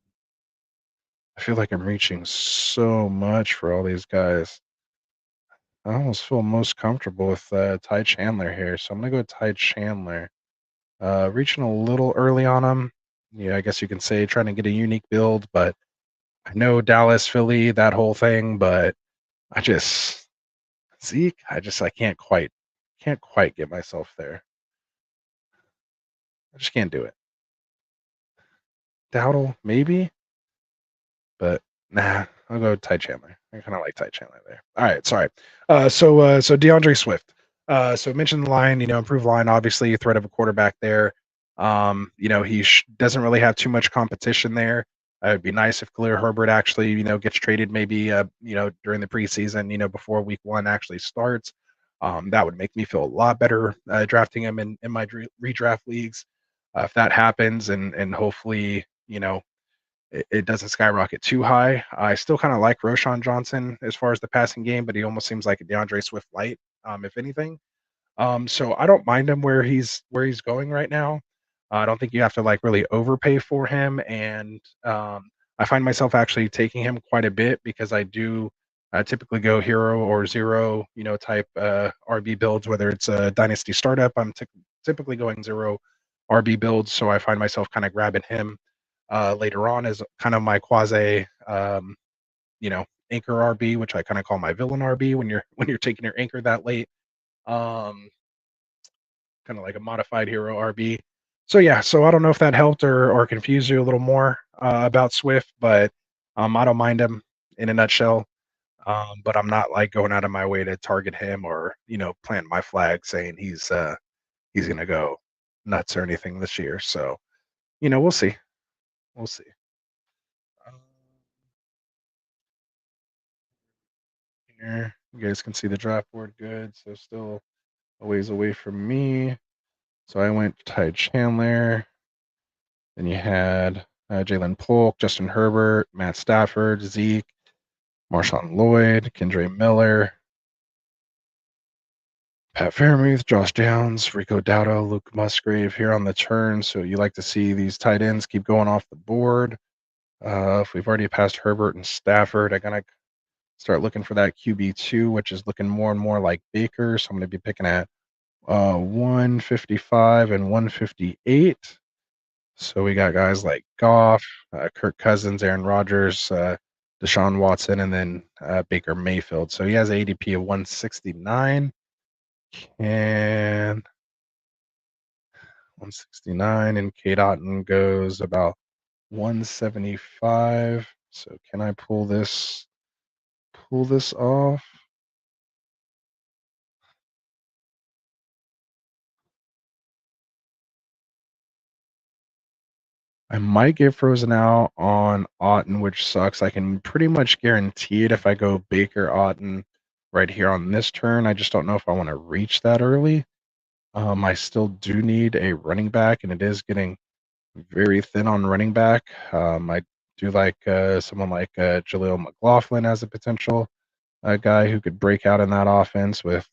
feel like I'm reaching so much for all these guys. I almost feel most comfortable with Ty Chandler here, so I'm gonna go Ty Chandler. Reaching a little early on him. Yeah, I guess you can say trying to get a unique build, but I know Dallas, Philly, that whole thing, but I just Zeke, I can't quite get myself there. I just can't do it. Dowdle, maybe, but nah, I'll go Ty Chandler. I kind of like Ty Chandler there. All right, sorry. So DeAndre Swift. So mentioned the line, improved line, obviously, threat of a quarterback there. He doesn't really have too much competition there. It'd be nice if Khalil Herbert actually, gets traded maybe, during the preseason, before week 1 actually starts. That would make me feel a lot better drafting him in my redraft leagues. If that happens, and hopefully, it doesn't skyrocket too high. I still kind of like Roshan Johnson as far as the passing game, but he almost seems like a DeAndre Swift light, if anything. So I don't mind him where he's going right now. I don't think you have to like really overpay for him, and I find myself actually taking him quite a bit because I do typically go hero or zero, type RB builds. Whether it's a dynasty startup, I'm typically going zero RB builds, so I find myself kind of grabbing him later on as kind of my quasi, anchor RB, which I kind of call my villain RB when you're taking your anchor that late. Um, Kind of like a modified hero RB. So yeah, so I don't know if that helped or confused you a little more about Swift, but I don't mind him in a nutshell. But I'm not like going out of my way to target him or plant my flag saying he's gonna go nuts or anything this year. So we'll see, we'll see. Um, Here, you guys can see the draft board good, so still a ways away from me. So I went Ty Chandler. Then you had Jalen Polk, Justin Herbert, Matt Stafford, Zeke, Marshawn Lloyd, Kendre Miller, Pat Fairmouth, Josh Downs, Rico Dowdle, Luke Musgrave here on the turn. So you like to see these tight ends keep going off the board. If we've already passed Herbert and Stafford, I gotta start looking for that QB2, which is looking more and more like Baker. So I'm gonna be picking at 155 and 158. So we got guys like Goff, Kirk Cousins, Aaron Rodgers, Deshaun Watson, and then Baker Mayfield. So he has an ADP of 169. And 169, and Kate Otten goes about 175. So can I pull this off? I might get frozen out on Otten, which sucks. I can pretty much guarantee it if I go Baker Otten right here on this turn. I just don't know if I want to reach that early. I still do need a running back, and it is getting very thin on running back. I do like someone like Jaleel McLaughlin as a potential guy who could break out in that offense with,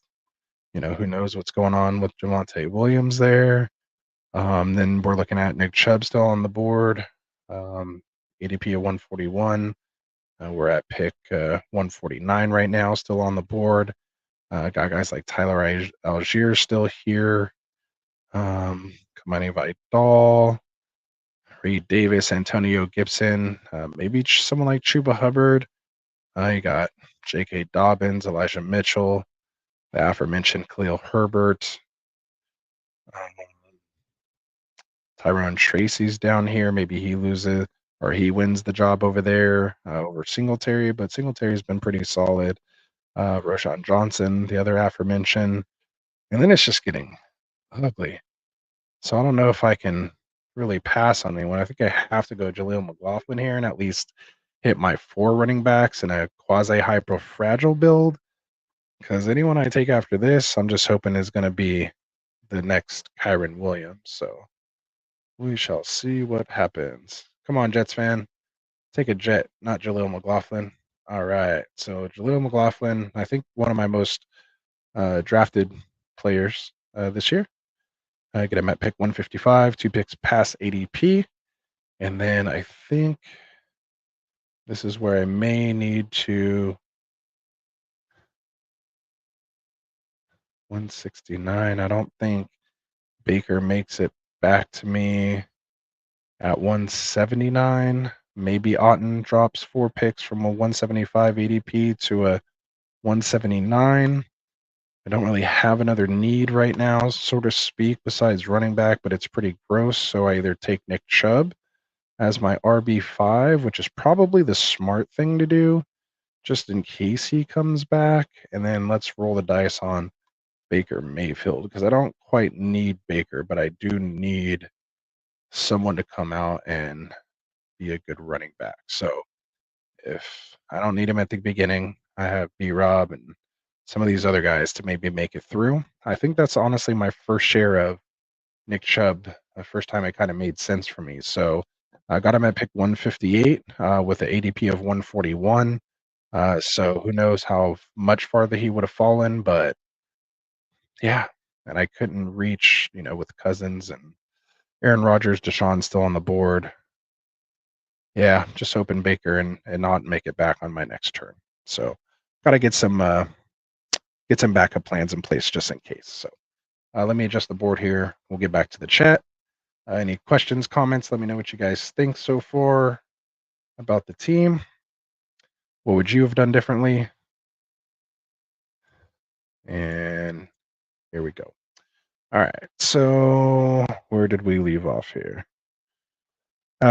who knows what's going on with Javonte Williams there. Then we're looking at Nick Chubb still on the board, ADP of 141. We're at pick 149 right now, still on the board. Got guys like Tyler Algier still here. Kamani Vidal, Reed Davis, Antonio Gibson, maybe someone like Chuba Hubbard. You got J.K. Dobbins, Elijah Mitchell, the aforementioned Khalil Herbert. Tyrone Tracy's down here. Maybe he loses or he wins the job over there over Singletary, but Singletary's been pretty solid. Roshan Johnson, the other aforementioned. And then it's just getting ugly. So I don't know if I can really pass on anyone. I think I have to go Jaleel McLaughlin here and at least hit my 4 running backs in a quasi-hyper fragile build. Because anyone I take after this, I'm just hoping is going to be the next Kyron Williams. So we shall see what happens. Come on, Jets fan. Take a Jet, not Jaleel McLaughlin. All right. So Jaleel McLaughlin, I think one of my most drafted players this year. I get him at pick 155, 2 picks past ADP. And then I think this is where I may need to 169. I don't think Baker makes it back to me at 179. Maybe Otten drops 4 picks from a 175 ADP to a 179. I don't really have another need right now, so to speak, besides running back, but it's pretty gross. So I either take Nick Chubb as my RB5, which is probably the smart thing to do, just in case he comes back. And then let's roll the dice on Baker Mayfield, because I don't quite need Baker, but I do need someone to come out and be a good running back. So if I don't need him at the beginning, I have B-Rob and some of these other guys to maybe make it through. I think that's honestly my first share of Nick Chubb, the first time it kind of made sense for me. So I got him at pick 158 with an ADP of 141. So who knows how much farther he would have fallen, but yeah. And I couldn't reach, with Cousins and Aaron Rodgers, Deshaun still on the board. Yeah, just hoping Baker and not make it back on my next turn. So got to get some backup plans in place just in case. So let me adjust the board here. We'll get back to the chat. Any questions, comments? Let me know what you guys think so far about the team. What would you have done differently? And here we go. All right. So where did we leave off here?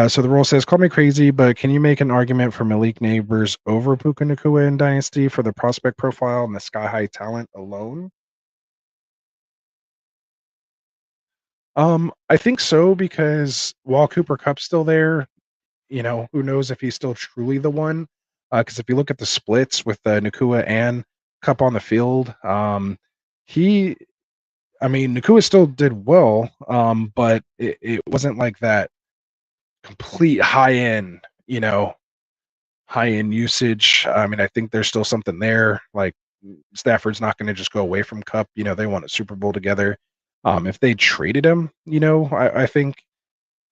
So the rule says, call me crazy, but can you make an argument for Malik Neighbors over Puka Nacua in Dynasty for the prospect profile and the sky-high talent alone? I think so, because while Cooper Kupp's still there, who knows if he's still truly the one? Because if you look at the splits with Nacua and Kupp on the field, Nacua still did well, but it wasn't like that complete high-end usage. I think there's still something there. Like Stafford's not going to just go away from Kupp. They won a Super Bowl together. If they traded him, I think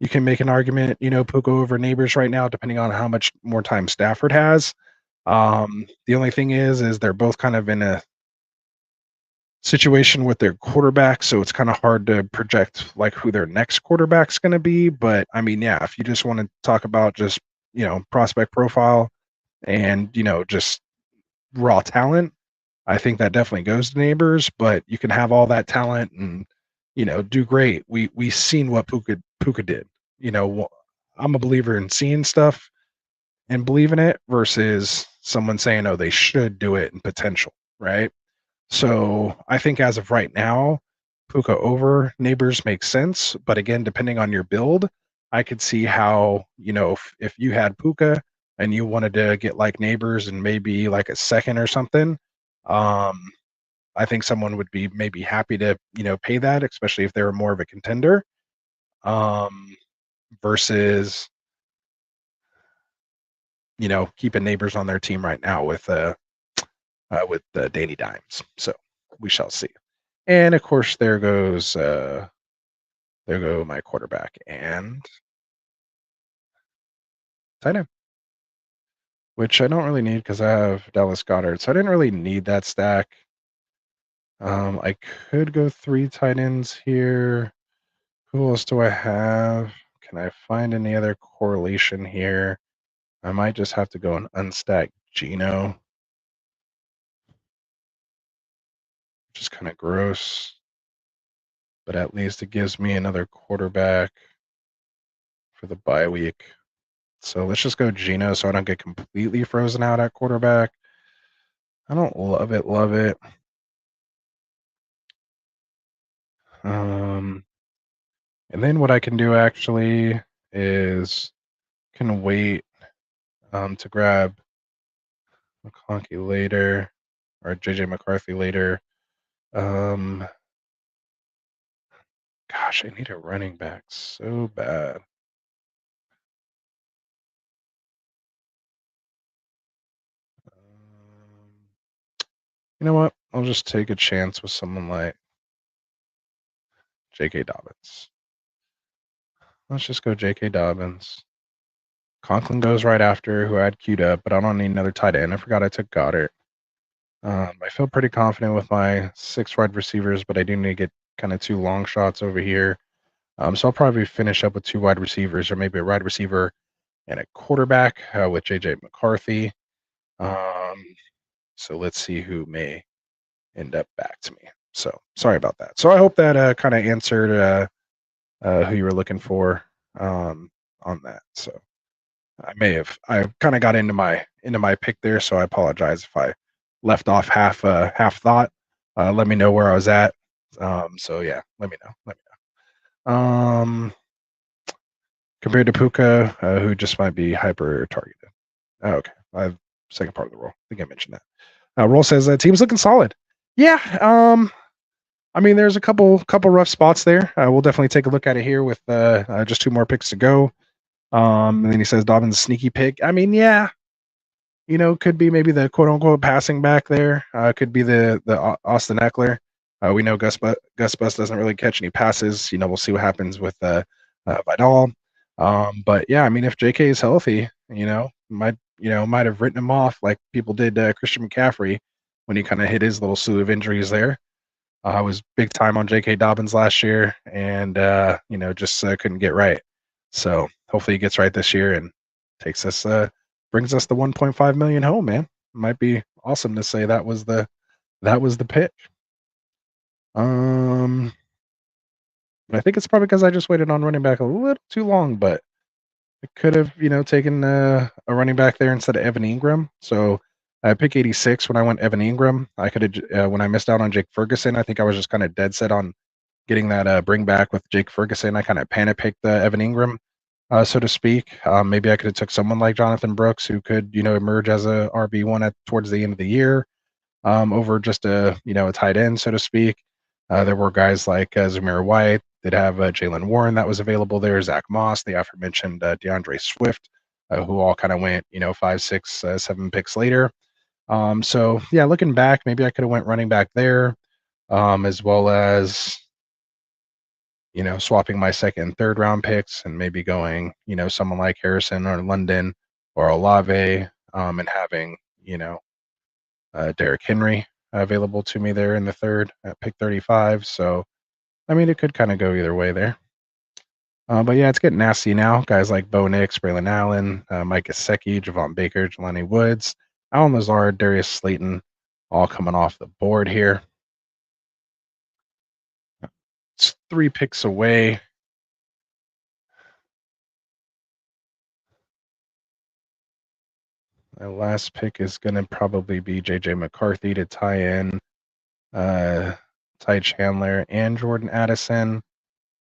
you can make an argument, Puka over Neighbors right now, depending on how much more time Stafford has. The only thing is they're both kind of in a situation with their quarterback, so it's kind of hard to project like who their next quarterback's going to be. But if you just want to talk about just prospect profile and just raw talent, I think that definitely goes to Neighbors. But you can have all that talent and do great. We've seen what Puka did. I'm a believer in seeing stuff and believing it versus someone saying, oh, they should do it and potential, right? So I think as of right now, Puka over Neighbors makes sense. But again, depending on your build, I could see how, if you had Puka and you wanted to get like Neighbors and maybe like a second or something, I think someone would be maybe happy to, pay that, especially if they were more of a contender, versus, keeping Neighbors on their team right now with Danny Dimes. So we shall see. And of course, there go my quarterback and tight end, which I don't really need because I have Dallas Goedert. So I didn't really need that stack. I could go 3 tight ends here. Who else do I have? Can I find any other correlation here? I might just have to go and unstack Geno, which is kind of gross. But at least it gives me another quarterback for the bye week. So let's just go Geno so I don't get completely frozen out at quarterback. I don't love it. And then what I can do actually is can wait to grab McConkey later or JJ McCarthy later. Gosh, I need a running back so bad. You know what? I'll just take a chance with someone like J.K. Dobbins. Let's just go J.K. Dobbins. Conklin goes right after, who I had queued up, but I don't need another tight end. I forgot I took Goddard. I feel pretty confident with my 6 wide receivers, but I do need to get kind of 2 long shots over here. So I'll probably finish up with 2 wide receivers, or maybe a wide receiver and a quarterback with J.J. McCarthy. So let's see who may end up back to me. So sorry about that. So I hope that kind of answered who you were looking for on that. So I kind of got into my pick there, so I apologize if I left off half thought. Let me know where I was at. So yeah, let me know. Compared to Puka, who just might be hyper targeted. Oh, okay, I have second part of the roll. I think I mentioned that. Roll says team's looking solid. Yeah. I mean, there's a couple rough spots there. We'll definitely take a look at it here with just 2 more picks to go. And then he says Dobbins sneaky pick. I mean, yeah, could be maybe the quote unquote passing back there. Could be the Austin Eckler. We know Gus Bus doesn't really catch any passes. We'll see what happens with Vidal. But yeah, I mean, if JK is healthy, might have written him off like people did Christian McCaffrey when he kind of hit his little slew of injuries there. I was big time on J.K. Dobbins last year, and just couldn't get right. So hopefully he gets right this year and brings us the 1.5 million home, man. Might be awesome to say that was the pick. I think it's probably because I just waited on running back a little too long, but I could have taken a running back there instead of Evan Ingram. So I pick 86 when I went Evan Ingram. I could have when I missed out on Jake Ferguson. I think I was just kind of dead set on getting that bring back with Jake Ferguson. I kind of panic picked Evan Ingram, so to speak. Maybe I could have took someone like Jonathan Brooks, who could emerge as a RB1 towards the end of the year, over just a tight end, so to speak. There were guys like Zamir White. They'd have Jalen Warren that was available there, Zach Moss, the aforementioned DeAndre Swift, who all kind of went 5, 6, 7 picks later. So yeah, looking back, maybe I could have went running back there, as well as swapping my second and third round picks and maybe going someone like Harrison or London or Olave, and having Derrick Henry available to me there in the third at pick 35. So I mean, it could kind of go either way there. But yeah, it's getting nasty now. Guys like Bo Nix, Braylon Allen, Mike Gesicki, Javon Baker, Jelani Woods, Alan Lazard, Darius Slayton, all coming off the board here. It's 3 picks away. My last pick is going to probably be J.J. McCarthy to tie in Ty Chandler and Jordan Addison.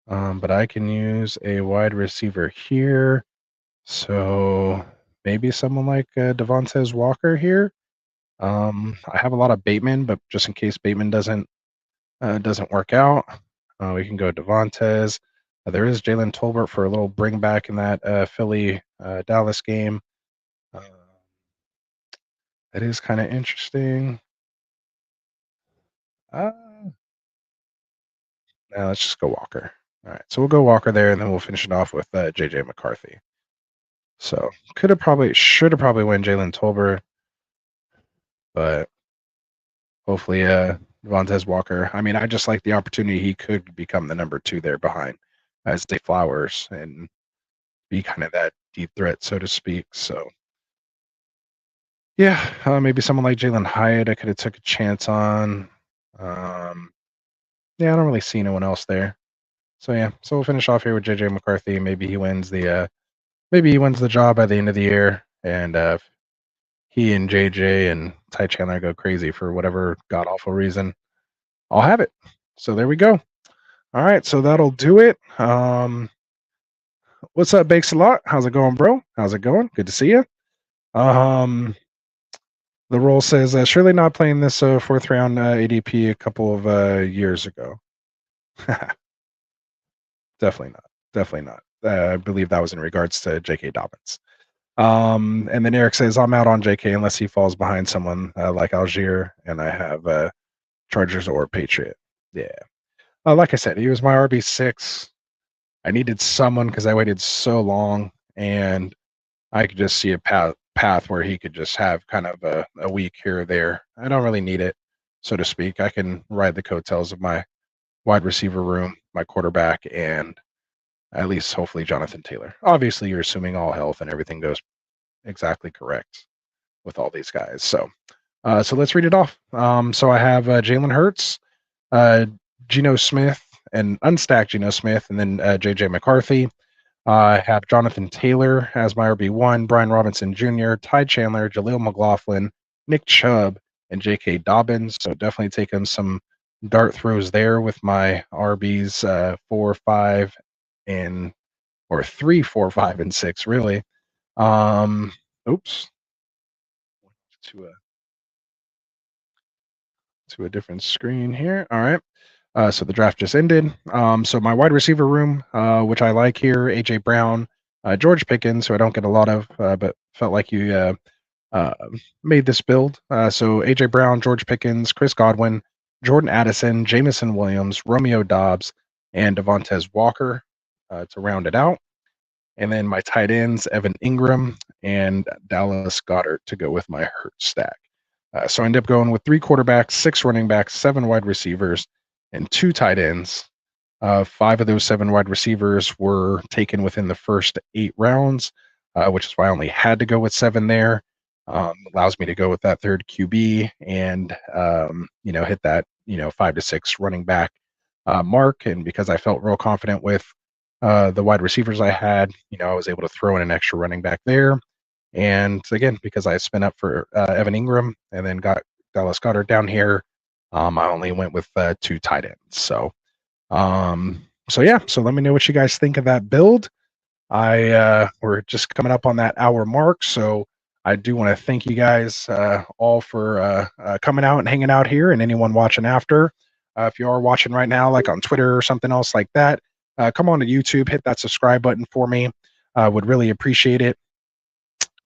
But I can use a wide receiver here. So maybe someone like Devontae Walker here. I have a lot of Bateman, but just in case Bateman doesn't work out, we can go Devontae. There is Jalen Tolbert for a little bring back in that Philly Dallas game. That is kind of interesting. Now let's just go Walker. All right, so we'll go Walker there, and then we'll finish it off with J.J. McCarthy. So should have probably went Jalen Tolbert, but hopefully Devontae Walker. I mean, I just like the opportunity he could become the number 2 there behind Zay Flowers and be kind of that deep threat, so to speak. So yeah, maybe someone like Jalen Hyatt I could have took a chance on. Yeah, I don't really see anyone else there. So yeah, so we'll finish off here with JJ McCarthy. Maybe he wins the job by the end of the year, and he and JJ and Ty Chandler go crazy for whatever god awful reason. I'll have it. So there we go. All right, so that'll do it. What's up, Bakes a Lot? How's it going, bro? How's it going? Good to see you. The roll says surely not playing this 4th round ADP a couple of years ago. Definitely not. I believe that was in regards to J.K. Dobbins. And then Eric says, I'm out on J.K. unless he falls behind someone like Algier, and I have Chargers or Patriot. Yeah. Like I said, he was my RB6. I needed someone because I waited so long, and I could just see a path where he could just have kind of a week here or there. I don't really need it, so to speak. I can ride the coattails of my wide receiver room, my quarterback, and at least hopefully Jonathan Taylor. Obviously, you're assuming all health and everything goes exactly correct with all these guys. So let's read it off. So I have Jalen Hurts, uh, Geno Smith, and unstacked Geno Smith, and then JJ McCarthy. I have Jonathan Taylor as my RB1, Brian Robinson Jr., Ty Chandler, Jaleel McLaughlin, Nick Chubb, and J.K. Dobbins. So definitely taking some dart throws there with my RBs 4, 5, and or 3, 4, 5, and 6 really. Oops, to a different screen here. All right. So the draft just ended. So my wide receiver room, which I like here, AJ Brown, George Pickens, who I don't get a lot of, but felt like you made this build. So AJ Brown, George Pickens, Chris Godwin, Jordan Addison, Jamison Williams, Romeo Dobbs, and Devontae Walker to round it out. And then my tight ends, Evan Ingram and Dallas Goedert to go with my Hurt stack. So I ended up going with 3 quarterbacks, 6 running backs, 7 wide receivers, and 2 tight ends. 5 of those 7 wide receivers were taken within the first 8 rounds, which is why I only had to go with 7 there. Allows me to go with that third QB and hit that 5 to 6 running back mark. And because I felt real confident with the wide receivers I had, I was able to throw in an extra running back there. And again, because I spent up for Evan Ingram and then got Dallas Goedert down here, I only went with 2 tight ends. So yeah. So let me know what you guys think of that build. We're just coming up on that hour mark, so I do want to thank you guys all for coming out and hanging out here, and anyone watching after. If you are watching right now, like on Twitter or something else like that, come on to YouTube, hit that subscribe button for me. Would really appreciate it.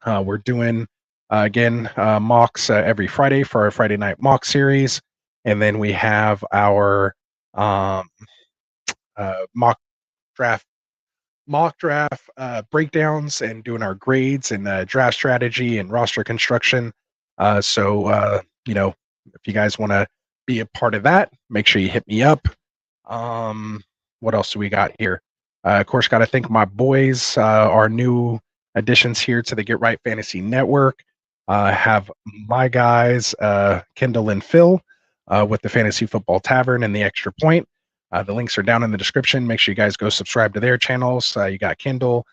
We're doing again mocks every Friday for our Friday night mock series, and then we have our mock draft breakdowns and doing our grades and draft strategy and roster construction. So if you guys want to be a part of that, make sure you hit me up. What else do we got here? Of course, got to thank my boys, our new additions here to the Get Right Fantasy Network. Have my guys, Kendall and Phil, with the Fantasy Football Tavern and the Extra Point. The links are down in the description. Make sure you guys go subscribe to their channels. You got Kendall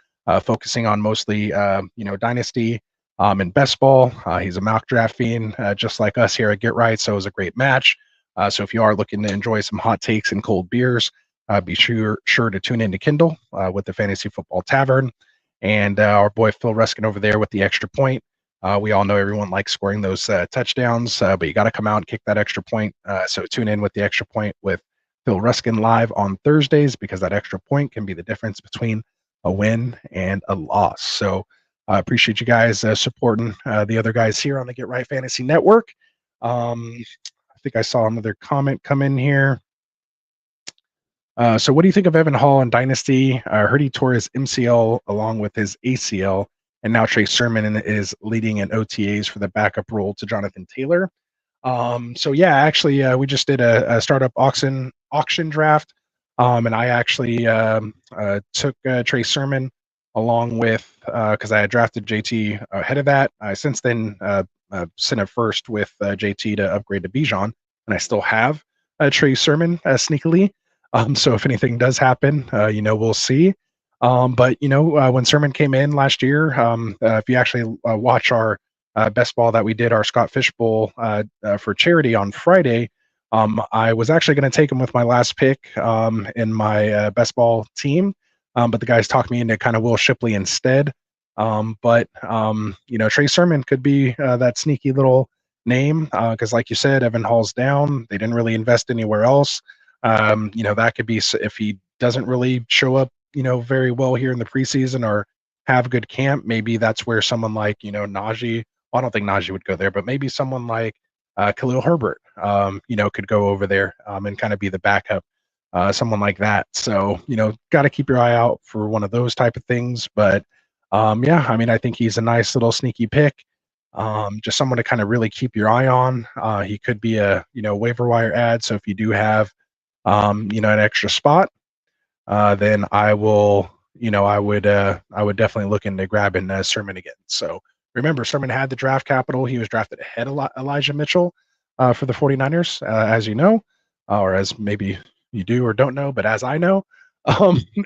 focusing on mostly, Dynasty and Best Ball. He's a mock draft fiend, just like us here at Get Right, so it was a great match. So if you are looking to enjoy some hot takes and cold beers, be sure to tune in to Kendall with the Fantasy Football Tavern. And our boy Phil Ruskin over there with the Extra Point. We all know everyone likes scoring those touchdowns, but you got to come out and kick that extra point. So tune in with the Extra Point with Phil Ruskin live on Thursdays, because that extra point can be the difference between a win and a loss. So I appreciate you guys supporting the other guys here on the Get Right Fantasy Network. I think I saw another comment come in here. So what do you think of Evan Hall in Dynasty? I heard he tore his MCL along with his ACL, and now Trey Sermon is leading in OTAs for the backup role to Jonathan Taylor. So yeah, actually, we just did a startup auction draft, and I actually took Trey Sermon along with, because I had drafted JT ahead of that. I since then sent a first with JT to upgrade to Bijan, and I still have Trey Sermon sneakily. So if anything does happen, we'll see. But when Sermon came in last year, if you actually watch our best ball that we did, our Scott Fish Bowl for charity on Friday, I was actually going to take him with my last pick in my best ball team, but the guys talked me into kind of Will Shipley instead. But Trey Sermon could be that sneaky little name, because like you said, Evan Hall's down. They didn't really invest anywhere else. That could be, if he doesn't really show up very well here in the preseason or have a good camp, maybe that's where someone like Najee, well, I don't think Najee would go there, but maybe someone like Khalil Herbert could go over there and kind of be the backup someone like that. So, got to keep your eye out for one of those type of things. But yeah, I mean, I think he's a nice little sneaky pick. Just someone to kind of really keep your eye on. He could be a, waiver wire ad. So if you do have, an extra spot, then I will, I would definitely look into grabbing Sermon again. So remember, Sermon had the draft capital. He was drafted ahead of Elijah Mitchell for the 49ers, as you know, or as maybe you do or don't know, but as I know.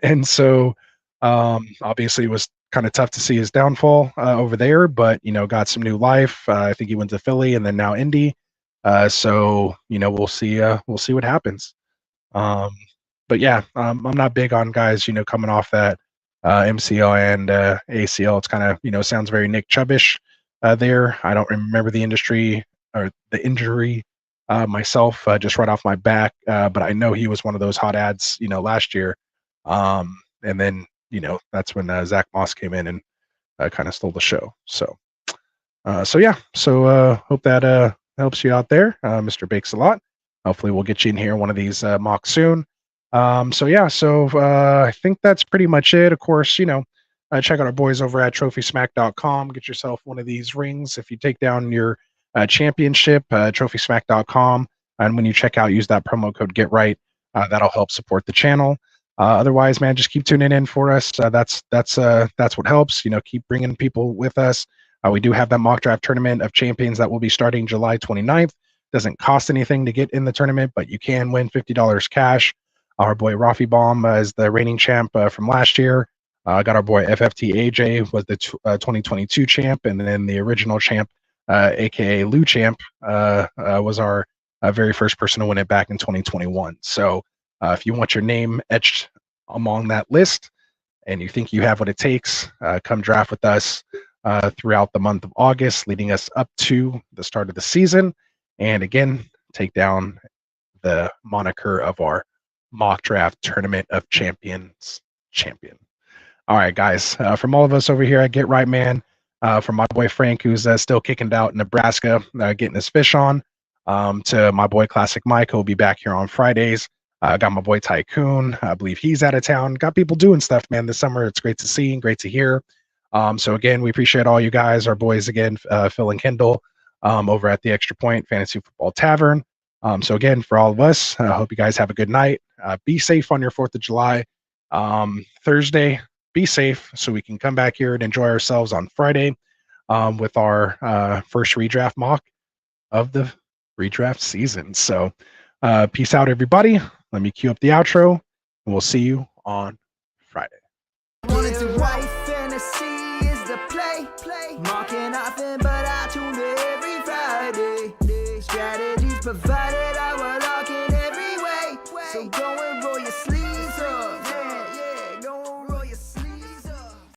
And so obviously it was kind of tough to see his downfall over there, but, got some new life. I think he went to Philly and then now Indy. So, we'll see what happens. But yeah, I'm not big on guys, coming off that MCL and ACL. It's kind of, sounds very Nick Chubbish there. I don't remember the industry or the injury myself, just right off my back. But I know he was one of those hot ads, last year. And then, that's when Zach Moss came in and kind of stole the show. So yeah. So hope that helps you out there, Mr. Bakes a lot. Hopefully we'll get you in here one of these mocks soon. So yeah, I think that's pretty much it. Of course, check out our boys over at trophysmack.com. Get yourself one of these rings. If you take down your championship, trophysmack.com. And when you check out, use that promo code GetRight. That'll help support the channel. Otherwise, man, just keep tuning in for us. That's what helps. Keep bringing people with us. We do have that mock draft tournament of champions that will be starting July 29th. Doesn't cost anything to get in the tournament, but you can win $50 cash. Our boy Rafi Baum is the reigning champ from last year. Got our boy FFT AJ was the 2022 champ, and then the original champ, aka Lou Champ, was our very first person to win it back in 2021. So if you want your name etched among that list and you think you have what it takes, come draft with us throughout the month of August, leading us up to the start of the season. And again, take down the moniker of our mock draft tournament of champions champion. All right, guys, from all of us over here at Get Right Man, from my boy Frank, who's still kicking it out in Nebraska, getting his fish on, to my boy Classic Mike, who'll be back here on Fridays. Got my boy Tycoon. I believe he's out of town. Got people doing stuff, man, this summer. It's great to see and great to hear. So again, we appreciate all you guys, our boys again, Phil and Kendall, over at the Extra Point Fantasy Football Tavern. So again, for all of us, I hope you guys have a good night. Be safe on your 4th of July. Thursday, be safe so we can come back here and enjoy ourselves on Friday with our first redraft mock of the redraft season. So peace out, everybody. Let me cue up the outro, and we'll see you on Friday. Wanted to write fantasy is the play. Marking often, but I tune in every Friday. Strategies provided.